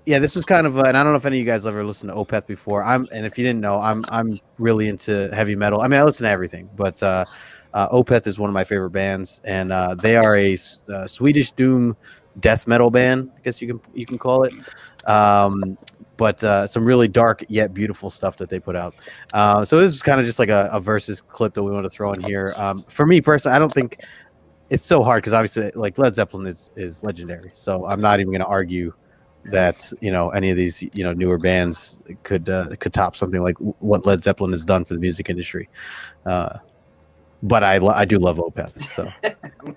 yeah, this was kind of and I don't know if any of you guys ever listened to Opeth before. And if you didn't know, I'm really into heavy metal. I mean, I listen to everything, but Opeth is one of my favorite bands, and they are a Swedish doom death metal band, I guess you can call it. But some really dark yet beautiful stuff that they put out. So this was kind of just like a versus clip that we want to throw in here. For me personally, I don't think it's so hard because obviously, like Led Zeppelin is legendary. So I'm not even going to argue that any of these newer bands could top something like what Led Zeppelin has done for the music industry. But I do love Opeth.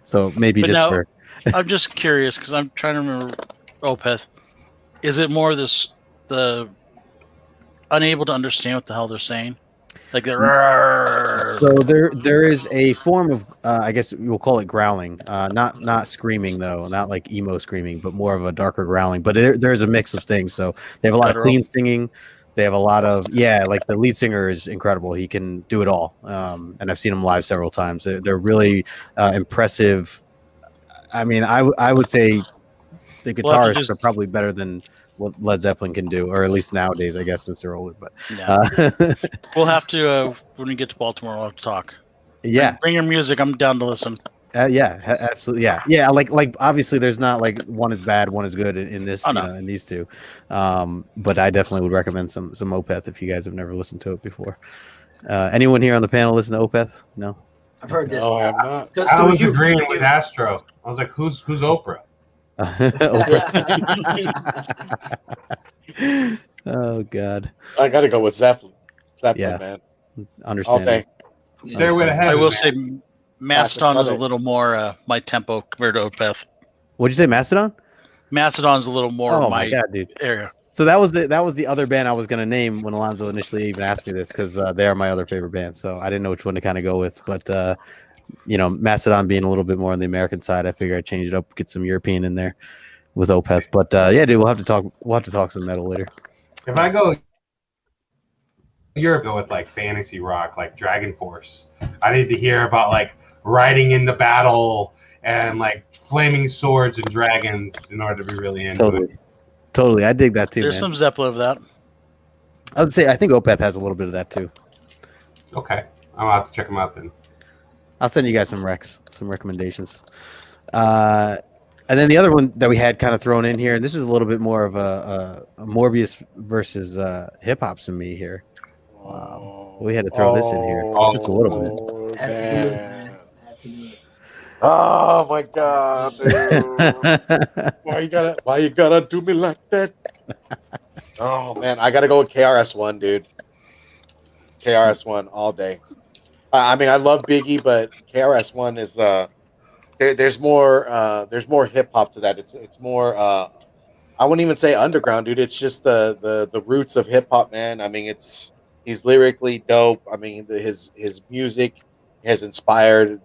So maybe But just now, for. I'm just curious because I'm trying to remember Opeth. Is it more the unable to understand what the hell they're saying? Like they're So there is a form of I guess we'll call it growling, not screaming though, not like emo screaming, but more of a darker growling. But there's a mix of things. So they have a lot of clean singing. They have a lot of like the lead singer is incredible. He can do it all, and I've seen him live several times. They're really impressive. I mean, I would say the We'll have to guitarists are probably better than what Led Zeppelin can do, or at least nowadays, I guess, since they're older. But Yeah. We'll have to when we get to Baltimore. We'll have to talk. yeah, Bring your music. I'm down to listen. absolutely, yeah. Like obviously, there's not like one is bad, one is good in this, Oh, no. in these two. But I definitely would recommend some Opeth if you guys have never listened to it before. Anyone here on the panel listen to Opeth? No. I've heard this. No, I have not. I was agreeing with Astro. I was like, who's Oprah? Oh God. I got to go with Zeppelin. Yeah. Man. Understand. All day. Stairway to Heaven. I will man. say Mastodon is a Classic. little more my tempo compared to Opeth. What'd you say, Mastodon? Mastodon's a little more Oh my my God, dude. area. So that was the other band I was gonna name when Alonzo initially even asked me this, because they are my other favorite band. So I didn't know which one to kind of go with, but Mastodon being a little bit more on the American side, I figured I'd change it up, get some European in there with Opeth. But yeah, dude, we'll have to talk some metal later. If I go Europe, go with like fantasy rock, like Dragon Force. I need to hear about like riding into battle and like flaming swords and dragons in order to be really into it. Totally, I dig that too. There's man. some Zeppelin of that. I would say I think Opeth has a little bit of that too. Okay, I'll have to check them out then. I'll send you guys some recommendations. And then the other one that we had kind of thrown in here, and this is a little bit more of a Morbius versus hip hop to me here. We had to throw this in here just a little bit. Had to do it, man. Had to do it. Oh my God, dude. Why you gotta do me like that? Oh man, I gotta go with KRS-One, dude. KRS-One all day. I mean, I love Biggie, but KRS-One is there's more hip hop to that. It's more I wouldn't even say underground, dude. It's just the roots of hip hop, man. I mean, he's lyrically dope. I mean, his music has inspired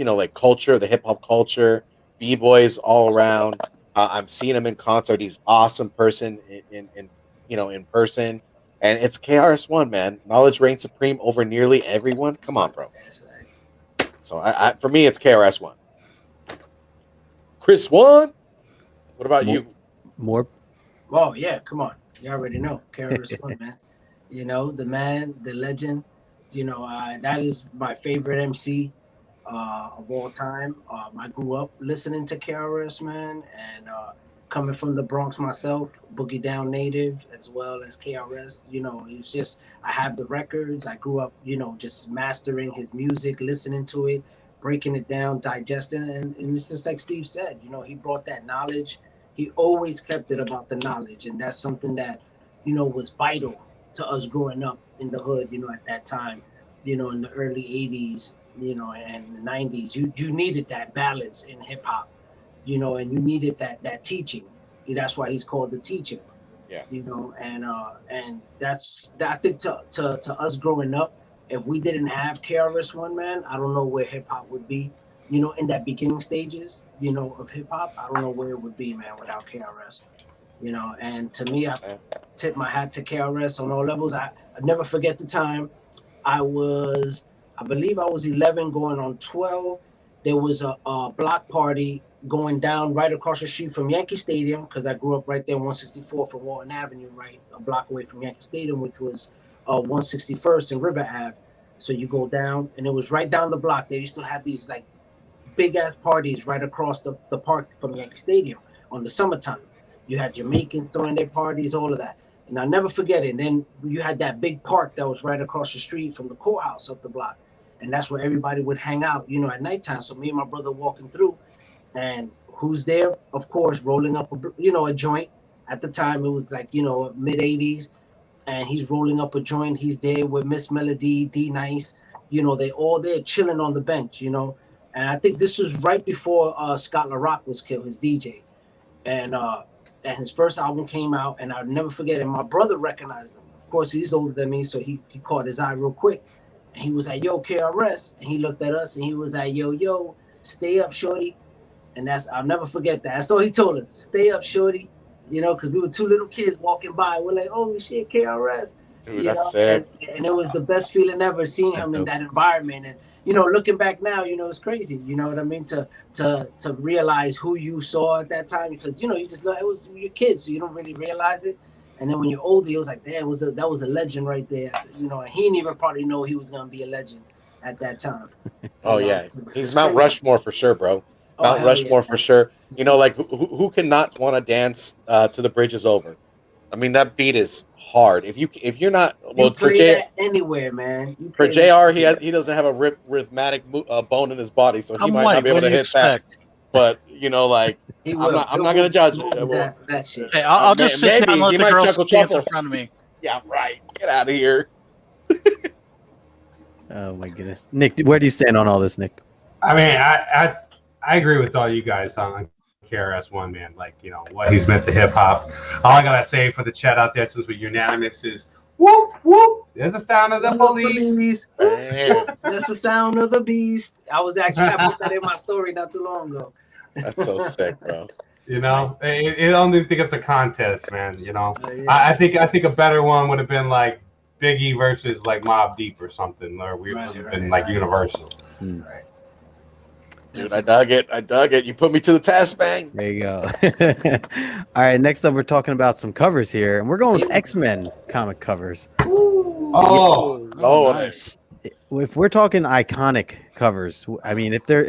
like culture, the hip hop culture, b-boys all around. I've seen him in concert. He's awesome person in person. And it's KRS-One, man. Knowledge reigns supreme over nearly everyone. Come on, bro. So I for me, it's KRS-One. Chris One. What about you? More. Oh yeah, come on. You already know. KRS-One, man. The man, the legend. That is my favorite MC of all time. I grew up listening to KRS, man, and coming from the Bronx myself, Boogie Down native as well as KRS. It's just I have the records. I grew up, just mastering his music, listening to it, breaking it down, digesting it, and it's just like Steve said. He brought that knowledge. He always kept it about the knowledge, and that's something that was vital to us growing up in the hood. At that time, in the early '80s, and the '90s, you needed that balance in hip hop. And you needed that teaching. That's why he's called the teacher. Yeah. And that's I think to us growing up, if we didn't have KRS-One, man, I don't know where hip hop would be. In that beginning stages, of hip hop, I don't know where it would be, man, without KRS. And to me, I tip my hat to KRS on all levels. I never forget the time I believe I was 11 going on 12. There was a block party going down right across the street from Yankee Stadium, because I grew up right there, 164 from Walton Avenue, right a block away from Yankee Stadium, which was 161st and River Ave. So you go down, and it was right down the block. They used to have these like big ass parties right across the park from Yankee Stadium on the summertime. You had Jamaicans throwing their parties, all of that. And I'll never forget it. And then you had that big park that was right across the street from the courthouse up the block. And that's where everybody would hang out, at nighttime. So me and my brother walking through, and who's there? Of course, rolling up a joint. At the time, it was like, mid 80s. And he's rolling up a joint. He's there with Miss Melody, D Nice. They all there chilling on the bench, And I think this was right before Scott LaRock was killed, his DJ. And his first album came out, and I'll never forget it. My brother recognized him. Of course, he's older than me, so he caught his eye real quick. And he was like, yo, KRS. And he looked at us, and he was like, yo, stay up, shorty. And I'll never forget that. That's all he told us. Stay up, shorty. Because we were two little kids walking by. We're like, oh, shit, KRS. Dude, that's sick. And it was the best feeling ever, seeing him in that environment. And, looking back now, it's crazy. You know what I mean? To realize who you saw at that time, because you just it was your kids, so you don't really realize it. And then when you're older, it was like, damn, that was a legend right there. And he didn't even probably know he was gonna be a legend at that time. Oh yeah, So he's Mount Rushmore for sure, bro. Oh, Mount hell Rushmore yeah. for sure. Like who cannot want to dance to The Bridge Is Over? I mean, that beat is hard. If you're not, well, You play that anywhere, man. For JR, he doesn't have a rhythmic bone in his body, so he I'm might white. not be able What do to you hit expect? that. But I'm not gonna judge it. That shit. Hey, I'll just sit down and let he the might girls chuckle dance in chuckle. front of me. Yeah, right. Get out of here. Oh my goodness, Nick, where do you stand on all this, Nick? I mean, I agree with all you guys on KRS-One, man. Like, what he's meant to hip hop. All I gotta say for the chat out there, since we're unanimous, is whoop whoop. There's the sound of the police. That's the sound of the beast. I put that in my story not too long ago. That's so sick, bro. I don't even think it's a contest, man. Yeah. I think a better one would have been like Biggie versus like Mobb Deep or something, or we would have been like Universal. Right. Dude, I dug it. You put me to the test, man. There you go. All right, next up, we're talking about some covers here, and we're going with X-Men comic covers. Oh, nice. If we're talking iconic covers, I mean, if there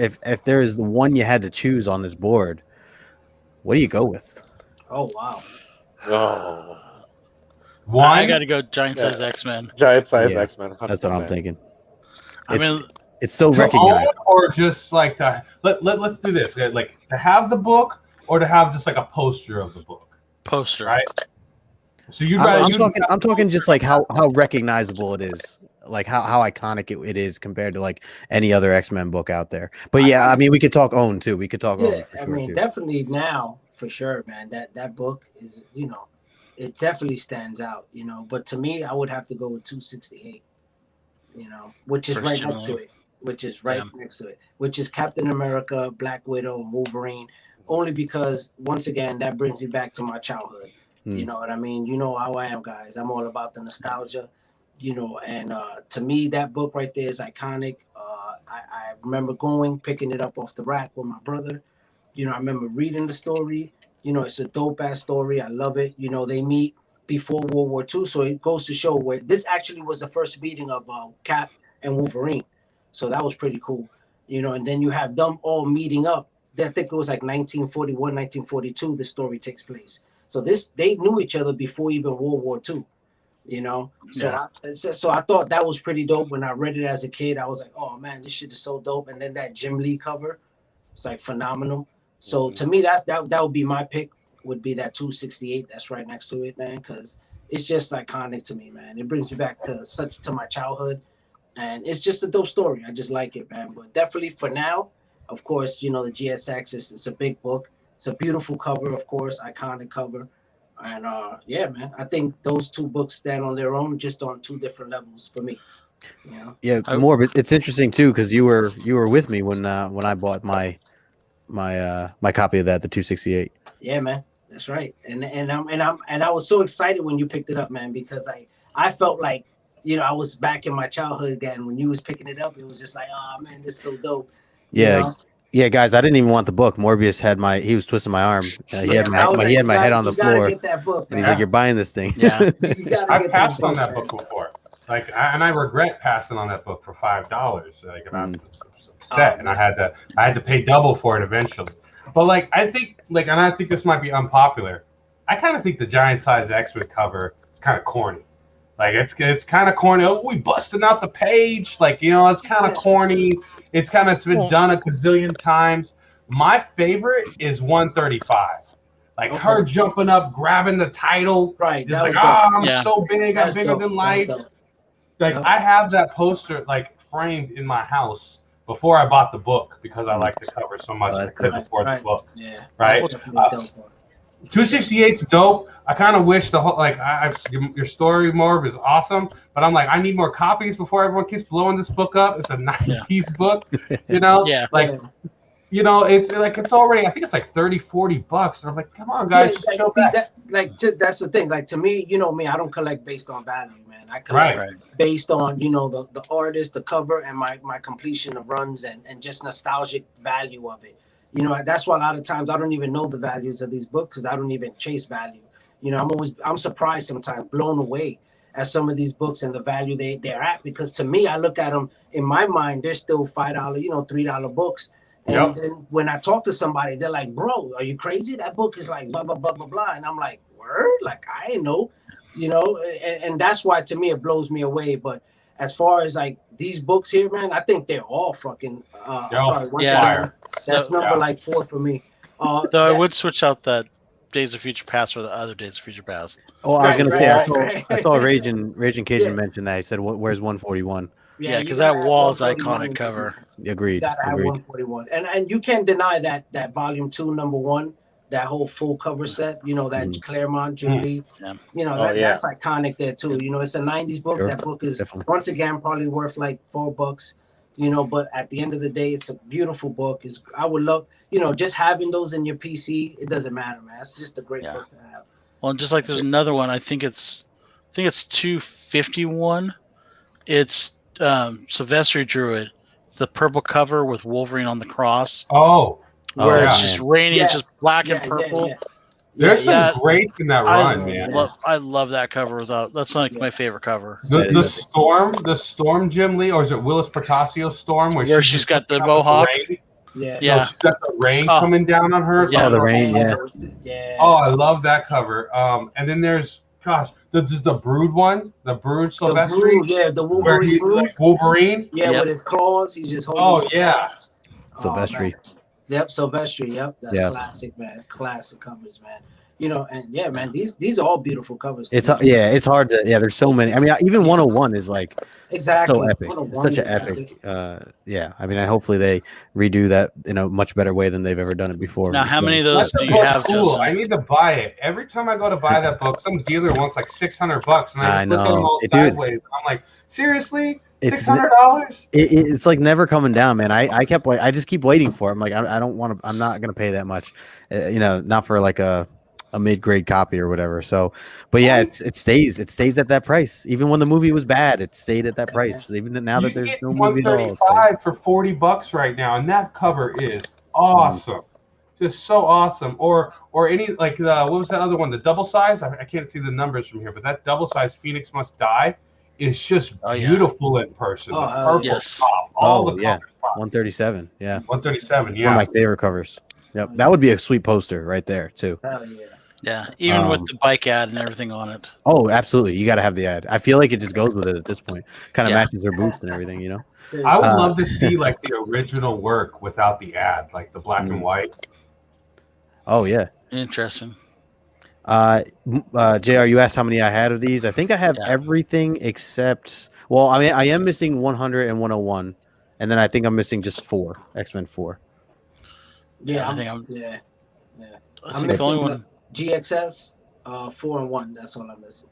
is the one you had to choose on this board, what do you go with? Oh wow. Oh, I got to go giant size X-Men. Giant size X-Men. 100%. That's what I'm thinking. It's It's so recognized. Or just like let's do this. Like to have the book, or to have just like a poster of the book. Poster. Right. So I'm talking just like how recognizable it is, like how iconic it is compared to like any other X-Men book out there. But yeah, I mean, we could talk Own too. We could talk Own for sure too. Definitely now for sure, man. That book is, it definitely stands out, But to me, I would have to go with 268, which is right next to it. Next to it, which is Captain America, Black Widow, Wolverine. Only because once again, that brings me back to my childhood. You know what I mean? You know how I am, guys. I'm all about the nostalgia, and to me, that book right there is iconic. I remember picking it up off the rack with my brother. I remember reading the story. It's a dope ass story. I love it. They meet before World War II. So it goes to show where this actually was the first meeting of Cap and Wolverine. So that was pretty cool. And then you have them all meeting up. I think it was like 1941, 1942, the story takes place. So they knew each other before even World War II. So I thought that was pretty dope. When I read it as a kid, I was like, oh man, this shit is so dope. And then that Jim Lee cover, it's like phenomenal. So to me, that would be my pick, would be that 268 that's right next to it, man, because it's just iconic to me, man. It brings me back to my childhood, and it's just a dope story. I just like it, man. But definitely for now, of course, the GSX it's a big book. It's a beautiful cover, of course, iconic cover. And yeah, man, I think those two books stand on their own, just on two different levels for me. Yeah, more, but it's interesting too because you were with me when I bought my copy of that, the 268. Yeah, man, that's right. And I was so excited when you picked it up, man, because I felt like I was back in my childhood again. When you was picking it up, it was just like, oh man, this is so dope. Yeah. Yeah, guys, I didn't even want the book. Morbius he was twisting my arm. He had my head on the floor. Get that book, and he's like, "You're buying this thing." Yeah, I passed on that book before. Like, and I regret passing on that book for $5. Like, and I'm upset, and I had to pay double for it eventually. But I think this might be unpopular. I kind of think the giant size X-Men cover is kind of corny. Like it's kind of corny. Oh, we busting out the page. It's kind of corny. It's been done a gazillion times. My favorite is 135. Like her jumping up, grabbing the title. Right. Just like, I'm so big. I'm bigger than life. I have that poster framed in my house before I bought the book because I like the cover so much. I couldn't afford the book. Yeah. Right. 268's dope. I kind of wish the whole your story, Morb, is awesome, but I'm like, I need more copies before everyone keeps blowing this book up. It's a 90s book, Yeah. It's already, I think it's like $30-$40. And I'm like, come on, guys, show back. That's the thing. Like, to me, me, I don't collect based on value, man. I collect Right. based on the artist, the cover, and my completion of runs and just nostalgic value of it. That's why a lot of times I don't even know the values of these books because I don't even chase value. I'm surprised sometimes, blown away at some of these books and the value they're at, because to me, I look at them in my mind, they're still $5, $3 books. And then when I talk to somebody, they're like, bro, are you crazy? That book is like blah, blah, blah, blah, blah. And I'm like, word? Like, I ain't know, and that's why to me, it blows me away. But as far as like these books here, man, I think they're all fucking, that's number like 4 for me. Though I would switch out that Days of Future Past for the other Days of Future Past. Oh, I was gonna say I saw Raging Cajun mention that. He said, "Where's 141?" Yeah, because that wall's iconic cover. Agreed. You gotta have 141, and you can't deny that volume 2, number 1, that whole full cover set. That Claremont, Jim Lee. Yeah. That's iconic there too. It's a '90s book. Sure. That book is once again probably worth like $4. But at the end of the day, it's a beautiful book. I would love, just having those in your PC. It doesn't matter, man. It's just a great book to have. Well, just like there's another one. I think it's 251. It's Sylvester drew it. The purple cover with Wolverine on the cross. Where it's just rainy. It's just black and purple. Yeah. There's some greats in that run, man. I love that cover. That's like my favorite cover. The storm, Jim Lee, or is it Willis Portacio storm, where she's got the mohawk? Yeah. She's got the rain coming down on her. Yeah, the rain. Yeah. Oh, I love that cover. And then there's the Brood one, the Brood Sylvester. The Wolverine. He's like Wolverine. Yeah, with his claws, he's just holding. Oh yeah. Sylvester. Yep, Sylvester. Yep, that's classic, man. Classic covers, man. And man, these are all beautiful covers. It's hard to there's so many. I mean, even 101 is like so epic. It's such an epic. I mean, hopefully they redo that in a much better way than they've ever done it before. Now, how many of those do you have? Cool. I need to buy it. Every time I go to buy that book, some dealer wants like $600, and I just look at them all sideways. I'm like, seriously? $600? It's like never coming down, man. I just keep waiting for it. I'm like, I don't want to. I'm not gonna pay that much, not for like a mid-grade copy or whatever. So, but yeah, it stays at that price. Even when the movie was bad, it stayed at that price. Even now that there's no movie at all. $135 for $40 right now, and that cover is awesome. Just so awesome. Or any like what was that other one? The double size. I can't see the numbers from here, but that double size Phoenix Must Die. It's just beautiful in person. The purple top, all the colors pop. 137, 137, one of my favorite covers. Yep, that would be a sweet poster right there too. Yeah, even with the bike ad and everything on it. Oh, absolutely, you got to have the ad. I feel like it just goes with it at this point. Kind of matches their boots and everything, I would love to see like the original work without the ad, like the black and white. Oh yeah, interesting. JR, you asked how many I had of these. I think I have everything except, well, I mean, I am missing 100 and 101, and then I think I'm missing just 4, X-Men 4. Yeah, I think I'm the missing only one. GXS 4 and 1. That's all I'm missing.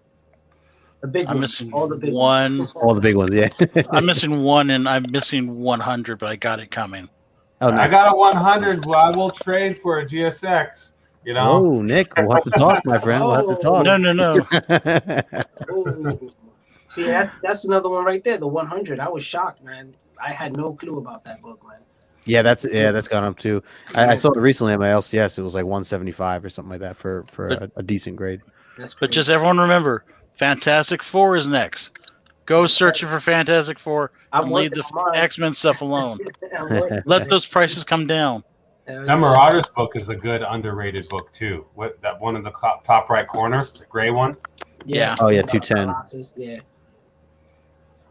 The big I'm ones, missing all the big one. ones. All the big ones, yeah. I'm missing 1, and I'm missing 100, but I got it coming. Oh, nice. I got a 100. Well, I will trade for a GSX. Oh, Nick, we'll have to talk, my friend. We'll have to talk. No. See, that's another one right there. The 100. I was shocked, man. I had no clue about that book, man. Yeah, that's gone up too. I saw it recently at my LCS. It was like 175 or something like that for a decent grade. But just everyone remember, Fantastic Four is next. Go searching for Fantastic Four and leave the X-Men stuff alone. Let those prices come down. That Marauders book is a good underrated book too. What that one in the top right corner, the gray one? Yeah. Oh yeah, 210. Yeah.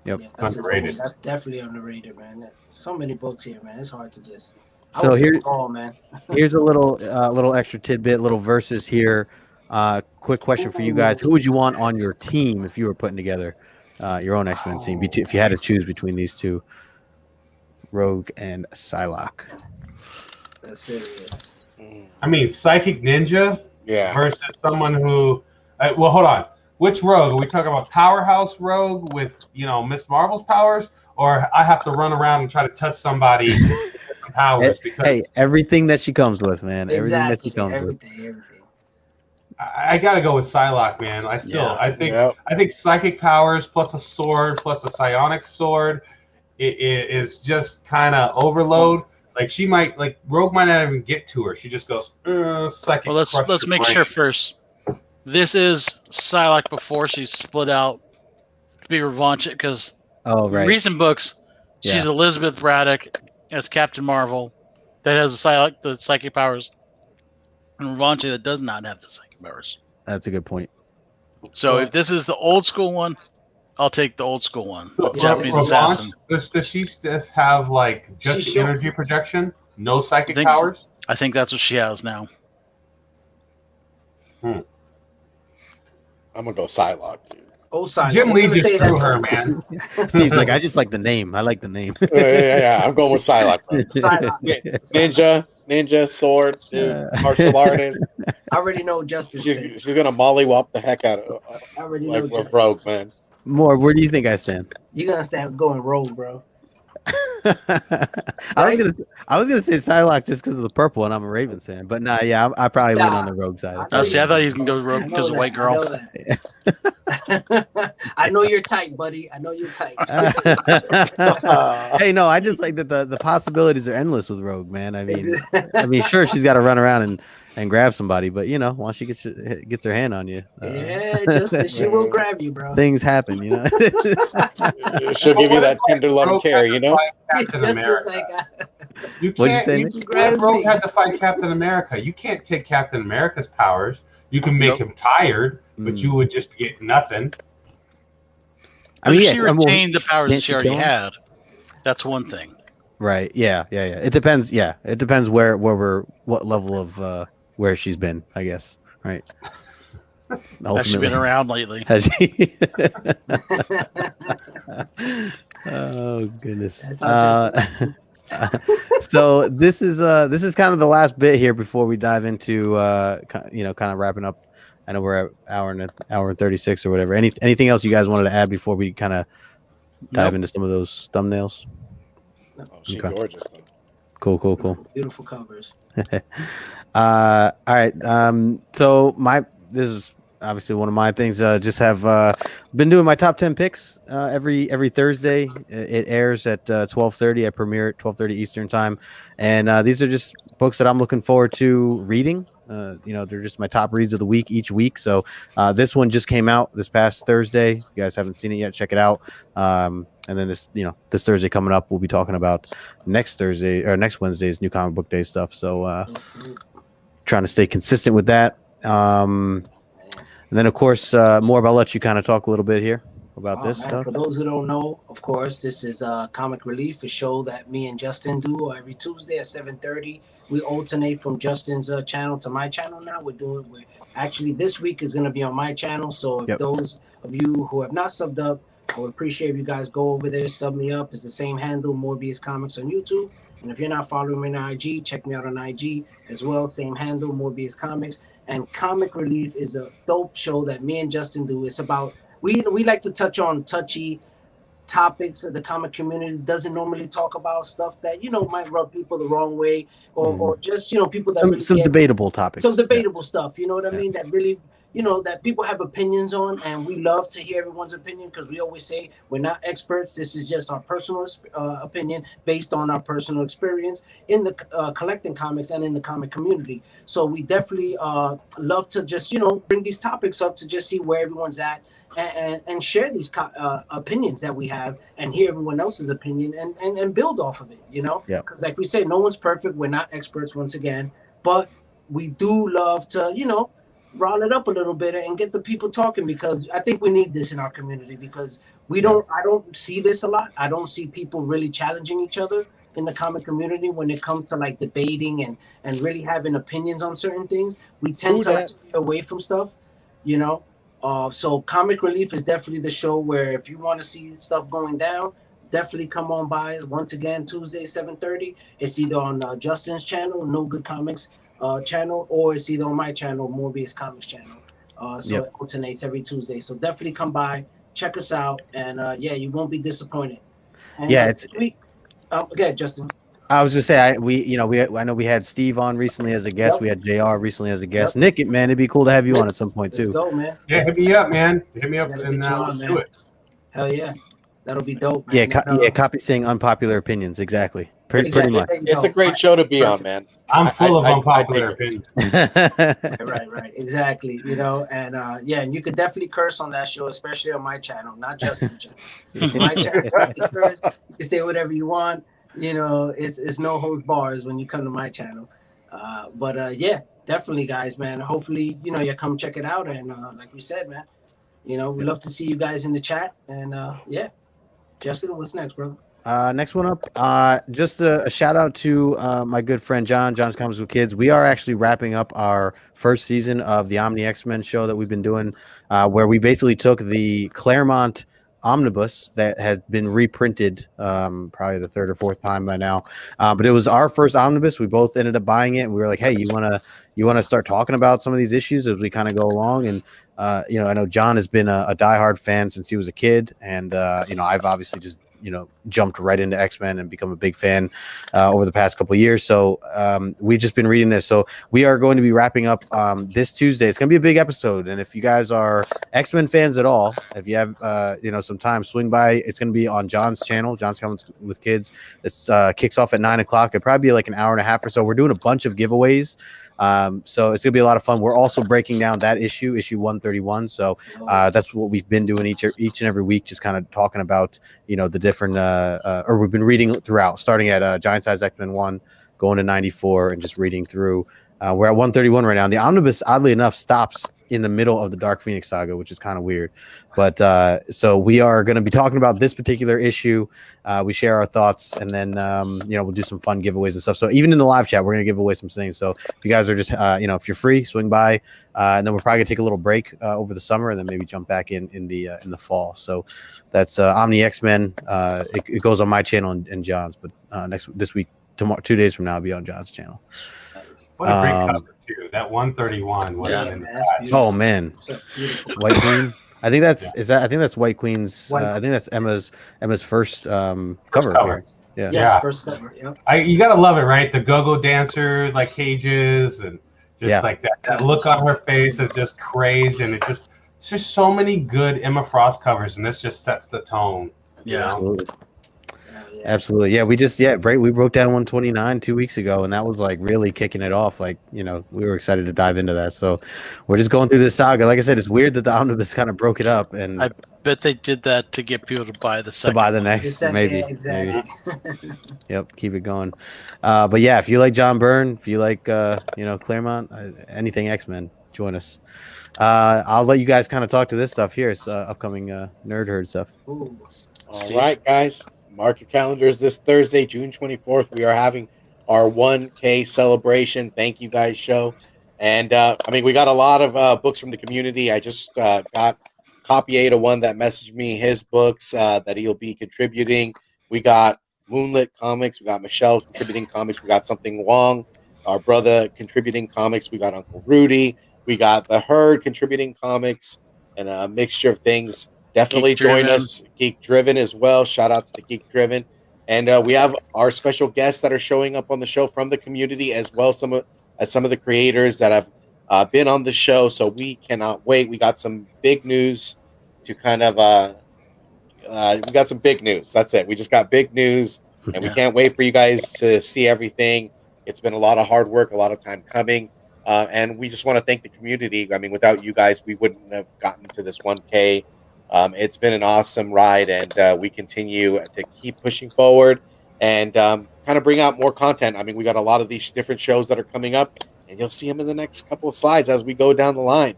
Yep. Yeah, that's Underrated. That's definitely underrated, man. So many books here, man. It's hard to just. So here, man. Here's a little extra tidbit, little verses here. Quick question for you guys: who would you want on your team if you were putting together your own X-Men team? If you had to choose between these two, Rogue and Psylocke. That's serious. I mean, Psychic Ninja versus someone who. Well, hold on. Which Rogue? Are we talking about Powerhouse Rogue with Miss Marvel's powers, or I have to run around and try to touch somebody with some powers? Because everything that she comes with, man. Exactly. Everything that she comes with. Everything. I gotta go with Psylocke, man. I think psychic powers plus a sword plus a psionic sword is just kind of overload. Like she might, like Rogue might not even get to her. She just goes psychic. Well, let's make sure first. This is Psylocke before she's split out to be Revanche, because in recent books she's Elizabeth Braddock as Captain Marvel that has the psychic powers, and Revanche that does not have the psychic powers. That's a good point. So if this is the old school one, I'll take the old school one. So, Japanese assassin. Does she just have like just the energy projection, no psychic powers? I think that's what she has now. I'm gonna go Psylocke, dude. Oh, Psylocke. Jim Lee just threw her, man. Steve's like, I just like the name. I like the name. Yeah. I'm going with Psylocke. Ninja, sword, dude, martial artist. I already know Justin. She's gonna mollywop the heck out of I already know with Rogue, man. More, where do you think I stand? You're gonna stand going Rogue, bro. I was gonna say Psylocke just because of the purple, and I'm a Ravens fan. But nah, yeah, I probably went on the Rogue side. I thought you can go Rogue because of white girl. I know you're tight, buddy. I know you're tight. Hey, no, I just like that the possibilities are endless with Rogue, man. I mean, sure, she's got to run around and grab somebody, but you know, once she gets her hand on you, she will grab you, bro. Things happen, you know. She'll give you that tender loving care, you know. Captain America. What'd you say? Rogue had to fight Captain America. You can't take Captain America's powers. You can make him tired, but you would just get nothing. I mean, she retained the powers that she already had. That's one thing. Right. Yeah. It depends. Yeah. It depends what level of where she's been, I guess. Right. Has she been around lately? Has she? Oh goodness. So this is kind of the last bit here before we dive into kind of wrapping up. I know we're at an hour and 36 or whatever. Anything else you guys wanted to add before we kind of dive into some of those thumbnails? Oh, she's gorgeous. Cool. Beautiful covers. All right. So this is obviously one of my things. Just have been doing my top 10 picks every Thursday. It airs at 12:30. I premiere at 12:30 Eastern time, and these are just books that I'm looking forward to reading. They're just my top reads of the week each week. So this one just came out this past Thursday. If you guys haven't seen it yet, check it out. And then this Thursday coming up, we'll be talking about next Wednesday's New Comic Book Day stuff. So trying to stay consistent with that. And then, of course, Morb, I'll let you kind of talk a little bit here about this stuff. For those who don't know, of course, this is Comic Relief, a show that me and Justin do every Tuesday at 7:30. We alternate from Justin's channel to my channel now. Actually, this week is going to be on my channel. So if those of you who have not subbed up, I would appreciate if you guys go over there, sub me up. It's the same handle, Morbius Comics on YouTube. And if you're not following me on IG, check me out on IG as well. Same handle, Morbius Comics. And Comic Relief is a dope show that me and Justin do. It's about, we like to touch on touchy topics that the comic community doesn't normally talk about, stuff that, might rub people the wrong way, or just, people that some debatable topics. Some debatable stuff, you know what I mean? That really, that people have opinions on, and we love to hear everyone's opinion, because we always say we're not experts. This is just our personal opinion based on our personal experience in the collecting comics and in the comic community. So we definitely love to just, bring these topics up to just see where everyone's at, and share these opinions that we have, and hear everyone else's opinion, and build off of it, Because like we say, no one's perfect. We're not experts once again, but we do love to, rile it up a little bit and get the people talking, because I think we need this in our community, because I don't see this a lot. I don't see people really challenging each other in the comic community when it comes to like debating and really having opinions on certain things. We tend to stay away from stuff, so Comic Relief is definitely the show where if you want to see stuff going down, definitely come on by. Once again, Tuesday, 7:30. It's either on Justin's channel, No Good Comics channel, or it's either on my channel, Morbius Comics channel. It alternates every Tuesday. So definitely come by, check us out, and you won't be disappointed. And it's okay, Justin. I was just say I know we had Steve on recently as a guest. Yep. We had JR recently as a guest. Yep. Nick, man, it'd be cool to have you on at some point Let's too. go, man. Yeah, hit me up, man. Hit me up, Gotta and get you on, let's man. do it. Hell yeah, that'll be dope, man. Copy saying unpopular opinions. Exactly. Pretty much. There you It's go. a great show to be on, man. I'm full of I unpopular dig opinions. Right, exactly. You know, and and you could definitely curse on that show, especially on my channel, not Justin's channel. My channel, you can curse, you can say whatever you want. You know, it's no holds bars when you come to my channel. But yeah, definitely, guys, man. Hopefully, you come check it out, and like we said, man, we love to see you guys in the chat, and yeah, Justin, what's next, brother? Next one up, just a shout out to my good friend John's Comics with Kids. We are actually wrapping up our first season of the Omni X-Men show that we've been doing, where we basically took the Claremont omnibus that has been reprinted probably the third or fourth time by now, but it was our first omnibus. We both ended up buying it, and we were like, hey, you want to start talking about some of these issues as we kind of go along. And I know John has been a diehard fan since he was a kid, and I've obviously just jumped right into X-Men and become a big fan over the past couple of years. So we've just been reading this. So we are going to be wrapping up this Tuesday. It's going to be a big episode. And if you guys are X-Men fans at all, if you have some time, swing by. It's going to be on John's channel, John's Comics with Kids. It's kicks off at 9 o'clock. It'll probably be like an hour and a half or so. We're doing a bunch of giveaways. So it's gonna be a lot of fun. We're also breaking down that issue 131. So that's what we've been doing each and every week, just kind of talking about the different or we've been reading throughout, starting at Giant Size X-Men 1, going to 94, and just reading through. We're at 131 right now. And the omnibus, oddly enough, stops in the middle of the Dark Phoenix saga, which is kind of weird. But so we are going to be talking about this particular issue. We share our thoughts, and then we'll do some fun giveaways and stuff. So even in the live chat, we're going to give away some things. So if you guys are just if you're free, swing by, and then we're probably going to take a little break over the summer, and then maybe jump back in the fall. So that's Omni X-Men. It goes on my channel and John's, but this week, tomorrow, 2 days from now, it'll be on John's channel. What a great cover too. That 131. Oh man, White Queen. I think that's White Queen's. I think that's Emma's first cover. Yeah, first cover. Yep. You gotta love it, right? The go-go dancer like cages and just like that look on her face is just crazy, and it's just so many good Emma Frost covers, and this just sets the tone. Yeah. Absolutely. Yeah, we broke down 129 2 weeks ago, and that was like really kicking it off. Like, we were excited to dive into that. So we're just going through this saga. Like I said, it's weird that the omnibus kind of broke it up, and I bet they did that to get people to buy the second. To buy the next, maybe. Yeah, exactly. Maybe. Yep, keep it going. But yeah, if you like John Byrne, if you like Claremont, anything X-Men, join us. I'll let you guys kind of talk to this stuff here. It's upcoming Nerd Herd stuff. Ooh. All right, guys. Mark your calendars this Thursday, June 24th. We are having our 1K celebration. Thank you guys show. And we got a lot of books from the community. I just got Copy A to one that messaged me his books that he'll be contributing. We got Moonlit Comics. We got Michelle contributing comics. We got Something Wrong, our brother contributing comics. We got Uncle Rudy. We got The Herd contributing comics, and a mixture of things. Definitely join us. Geek Driven as well. Shout out to Geek Driven. And we have our special guests that are showing up on the show from the community, as well as some of the creators that have been on the show. So we cannot wait. We got some big news to kind of we got some big news. That's it. We just got big news, and we can't wait for you guys to see everything. It's been a lot of hard work, a lot of time coming. And we just want to thank the community. Without you guys, we wouldn't have gotten to this 1K. It's been an awesome ride, and we continue to keep pushing forward and kind of bring out more content. We got a lot of these different shows that are coming up, and you'll see them in the next couple of slides as we go down the line.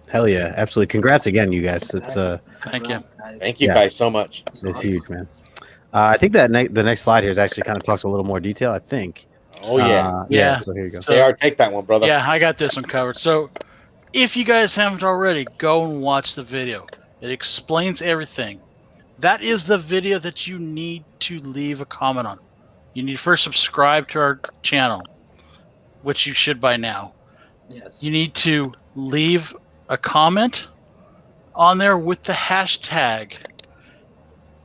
Hell yeah, absolutely. Congrats again, you guys. It's Thank you. Thank you guys so much. It's huge, man. I think that the next slide here is actually kind of talks a little more detail, I think. Oh yeah. Yeah. So here you go. So, JR, take that one, brother. Yeah, I got this one covered. So if you guys haven't already, go and watch the video. It explains everything. That is the video that you need to leave a comment on. You need to first subscribe to our channel, which you should by now. Yes. You need to leave a comment on there with the hashtag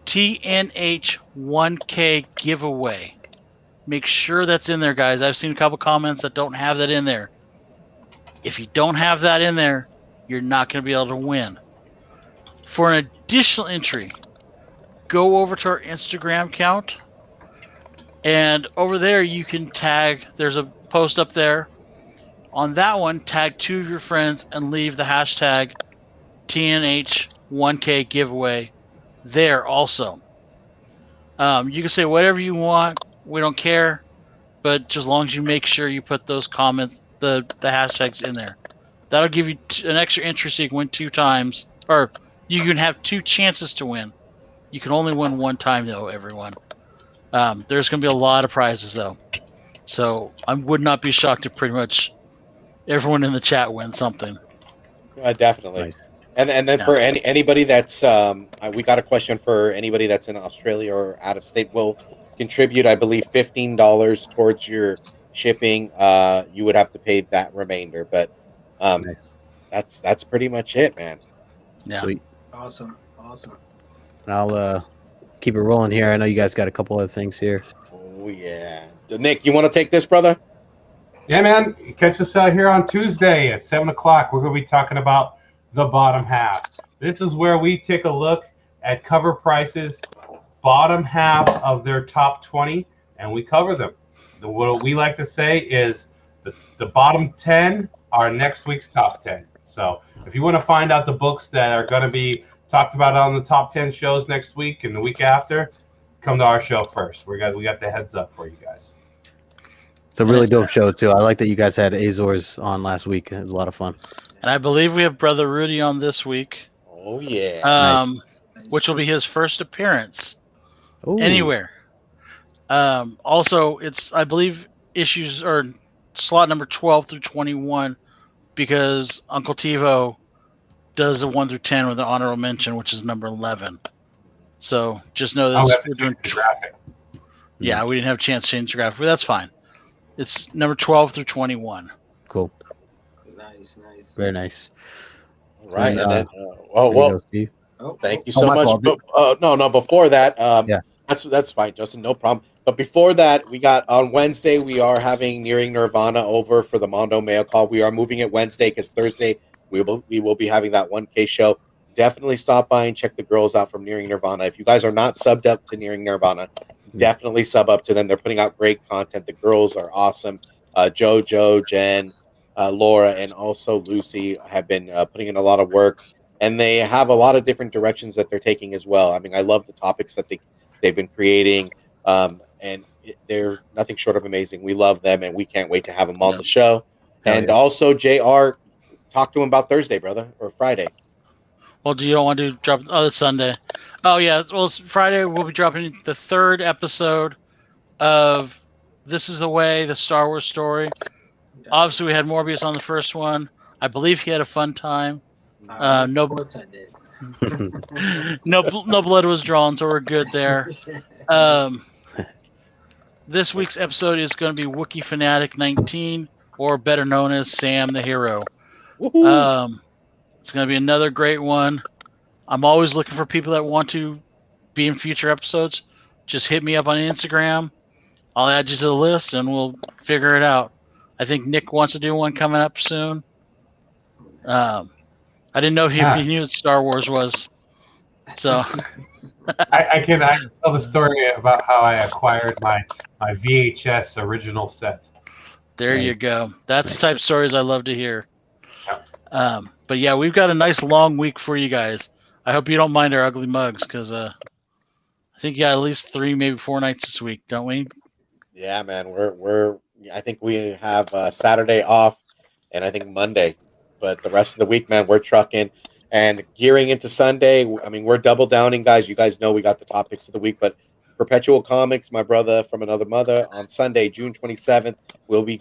TNH 1K giveaway. Make sure that's in there, guys. I've seen a couple comments that don't have that in there. If you don't have that in there, you're not going to be able to win. For an additional entry, go over to our Instagram account, and over there you can tag. There's a post up there. On that one, tag 2 of your friends and leave the hashtag TNH1K giveaway there also. You can say whatever you want. We don't care, but just as long as you make sure you put those comments, the hashtags in there. That'll give you an extra entry so you can win 2 times, or you can have 2 chances to win. You can only win 1 time though, everyone. There's going to be a lot of prizes though, so I would not be shocked if pretty much everyone in the chat wins something. Definitely. Nice. And then for anybody that's we got a question for anybody that's in Australia or out of state will contribute, I believe, $15 towards your shipping. You would have to pay that remainder, but Nice. that's pretty much it, man. Yeah. Sweet. Awesome. And I'll keep it rolling here. I know you guys got a couple other things here. Oh yeah, Nick, you want to take this, brother? Yeah, man. Catch us out here on Tuesday at 7 o'clock. We're going to be talking about the bottom half. This is where we take a look at cover prices, bottom half of their top 20, and we cover them. What we like to say is the bottom 10 are next week's top 10. So if you want to find out the books that are going to be talked about on the top 10 shows next week and the week after, come to our show first. We got the heads up for you guys. It's a really dope show too. I like that you guys had Azores on last week. It was a lot of fun. And I believe we have Brother Rudy on this week. Oh yeah. Which will be his first appearance Ooh. anywhere. Also, it's, I believe, issues or slot number 12 through 21, because Uncle TiVo does a 1 through 10 with an honorable mention, which is number 11. So just know that we're doing. Yeah, we didn't have a chance to change the graphic, but that's fine. It's number 12 through 21. Cool. Nice. Very nice. All right. And then, thank you Oh, so my much. fault. No. Before that, Yeah. that's fine, Justin. No problem. But before that, we got on Wednesday. We are having Nearing Nirvana over for the Mondo Mail Call. We are moving it Wednesday because Thursday we will be having that 1K show. Definitely stop by and check the girls out from Nearing Nirvana. If you guys are not subbed up to Nearing Nirvana, definitely sub up to them. They're putting out great content. The girls are awesome. JoJo, Jen, Laura, and also Lucy have been putting in a lot of work, and they have a lot of different directions that they're taking as well. I mean, I love the topics that they've been creating, and they're nothing short of amazing. We love them, and we can't wait to have them on the show. And also, JR, talk to him about Thursday, brother, or Friday. Well, do you don't want to drop? Oh, it's Sunday. Oh yeah. Well, it's Friday we'll be dropping the 3rd episode of This Is the Way, the Star Wars story. Obviously, we had Morbius on the first one. I believe he had a fun time. Of course I did. No blood was drawn, so we're good there. This week's episode is going to be Wookiee Fanatic 19, or better known as Sam the Hero. It's going to be another great one. I'm always looking for people that want to be in future episodes. Just hit me up on Instagram. I'll add you to the list, and we'll figure it out. I think Nick wants to do one coming up soon. I didn't know if he knew what Star Wars was. So I can tell the story about how I acquired my VHS original set. there you go. That's the type of stories I love to hear. But yeah, we've got a nice long week for you guys. I hope you don't mind our ugly mugs, because I think you got at least 3, maybe 4 nights this week, don't we? Yeah, man. I think we have Saturday off, and I think Monday. But the rest of the week, man, we're trucking and gearing into Sunday. I mean, we're double downing, guys. You guys know we got the topics of the week, but Perpetual Comics, my brother from another mother, on Sunday, June 27th, we'll be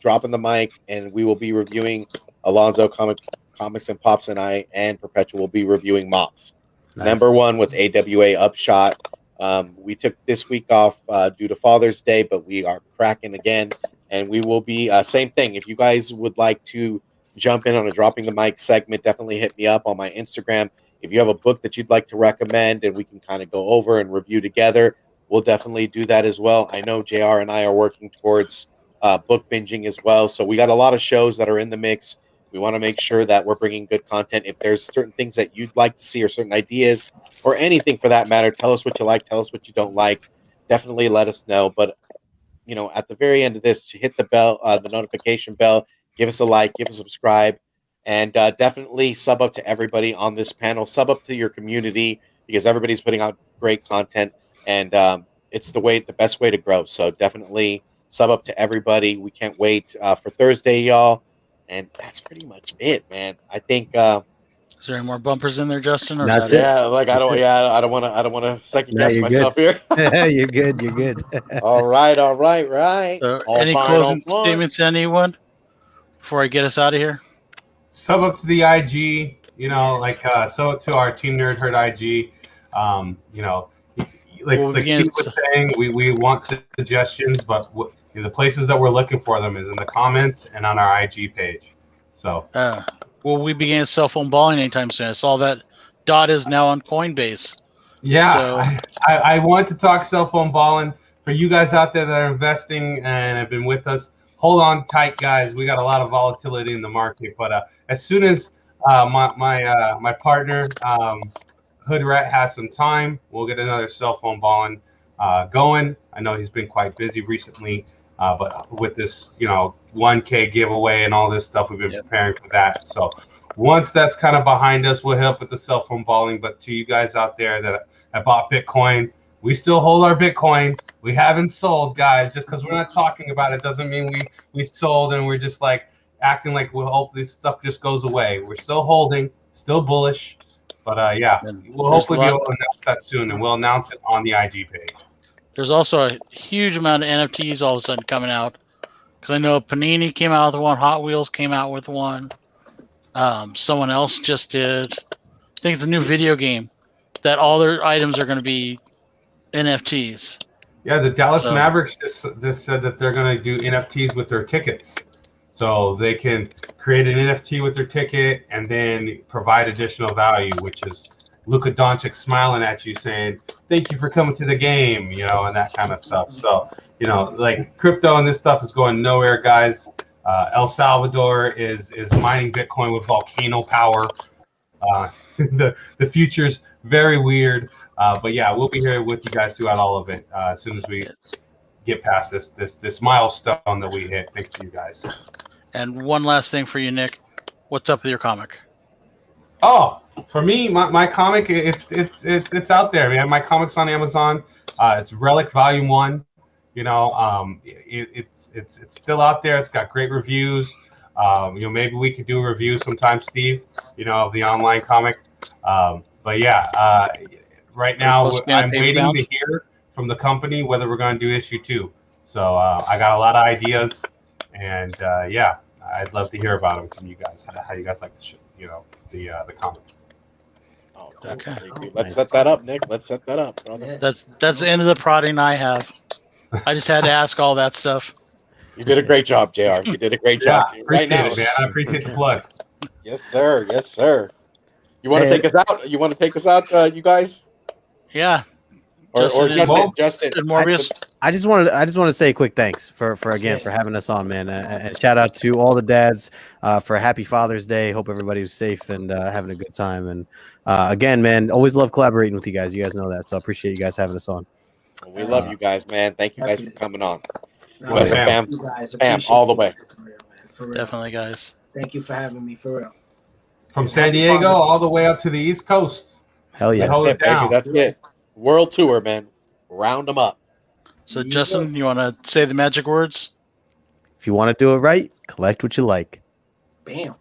dropping the mic, and we will be reviewing Alonzo Comics and Pops, and I and Perpetual will be reviewing Mops. Nice. #1 with AWA Upshot. We took this week off due to Father's Day, but we are cracking again, and we will be same thing. If you guys would like to jump in on a dropping the mic segment, definitely hit me up on my Instagram. If you have a book that you'd like to recommend and we can kind of go over and review together, we'll definitely do that as well. I know JR and I are working towards book binging as well. So we got a lot of shows that are in the mix. We want to make sure that we're bringing good content. If there's certain things that you'd like to see or certain ideas or anything for that matter, tell us what you like, tell us what you don't like. Definitely let us know. But, at the very end of this, hit the bell, the notification bell, give us a like, give us a subscribe, and definitely sub up to everybody on this panel. Sub up to your community because everybody's putting out great content, and it's the best way to grow. So definitely sub up to everybody. We can't wait for Thursday, y'all. And that's pretty much it, man. I think. Is there any more bumpers in there, Justin? Or That's is that it. Yeah, like I don't want to second No, guess you're myself good. here. You're good. You're good. All right. So any closing statements, anyone, before I get us out of here? Sub up to the IG, sub up to our Team Nerd Herd IG. Like Steve was saying, we want suggestions, but the places that we're looking for them is in the comments and on our IG page. So, will we begin cell phone balling anytime soon? I saw that Dot is now on Coinbase. Yeah, So, I wanted to talk cell phone balling for you guys out there that are investing and have been with us. Hold on tight, guys. We got a lot of volatility in the market, but as soon as my partner Hood Rat has some time, we'll get another cell phone balling going. I know he's been quite busy recently, but with this 1K giveaway and all this stuff, we've been preparing for that. So once that's kind of behind us, we'll hit up with the cell phone balling. But to you guys out there that bought Bitcoin, we still hold our Bitcoin. We haven't sold, guys. Just because we're not talking about it doesn't mean we sold and we're just like acting like we'll hope this stuff just goes away. We're still holding, still bullish. But we'll hopefully be able to announce that soon, and we'll announce it on the IG page. There's also a huge amount of NFTs all of a sudden coming out. Because I know Panini came out with one, Hot Wheels came out with one. Someone else just did. I think it's a new video game that all their items are going to be NFTs. Yeah, the Dallas Mavericks just said that they're going to do NFTs with their tickets. So they can create an NFT with their ticket and then provide additional value, which is Luka Doncic smiling at you saying, "Thank you for coming to the game," and that kind of stuff. So, like crypto and this stuff is going nowhere, guys. El Salvador is mining Bitcoin with volcano power. The future's very weird. But yeah, we'll be here with you guys throughout all of it as soon as we get past this milestone that we hit. Thanks to you guys. And one last thing for you, Nick. What's up with your comic? Oh, for me, my comic, it's out there, man. My comic's on Amazon. It's Relic Volume 1. It's still out there. It's got great reviews. Maybe we could do a review sometime, Steve, of the online comic. But yeah, right now I'm waiting to hear from the company whether we're going to do issue 2. So I got a lot of ideas, and I'd love to hear about them from you guys. How you guys like the comic? Oh, definitely. Okay. Let's set that up, Nick. Let's set that up, brother. That's the end of the prodding I have. I just had to ask all that stuff. You did a great job, JR. You did a great job. Appreciate it, man. I appreciate the plug. Yes, sir. Yes, sir. You want to take us out? You want to take us out, you guys? Yeah. Or Justin. Morbius. I just wanted to say a quick thanks for having us on, man. And shout out to all the dads for a happy Father's Day. Hope everybody was safe and having a good time. And again, man, always love collaborating with you guys. You guys know that, so I appreciate you guys having us on. We love you guys, man. Thank you guys for coming on. You guys are fam all the way. Definitely, guys. Thank you for having me, for real. From San Diego all the way up to the East Coast. Hell yeah. That's it, baby. That's it. World tour, man. Round them up. So, Justin, you want to say the magic words? If you want to do it right, collect what you like. Bam.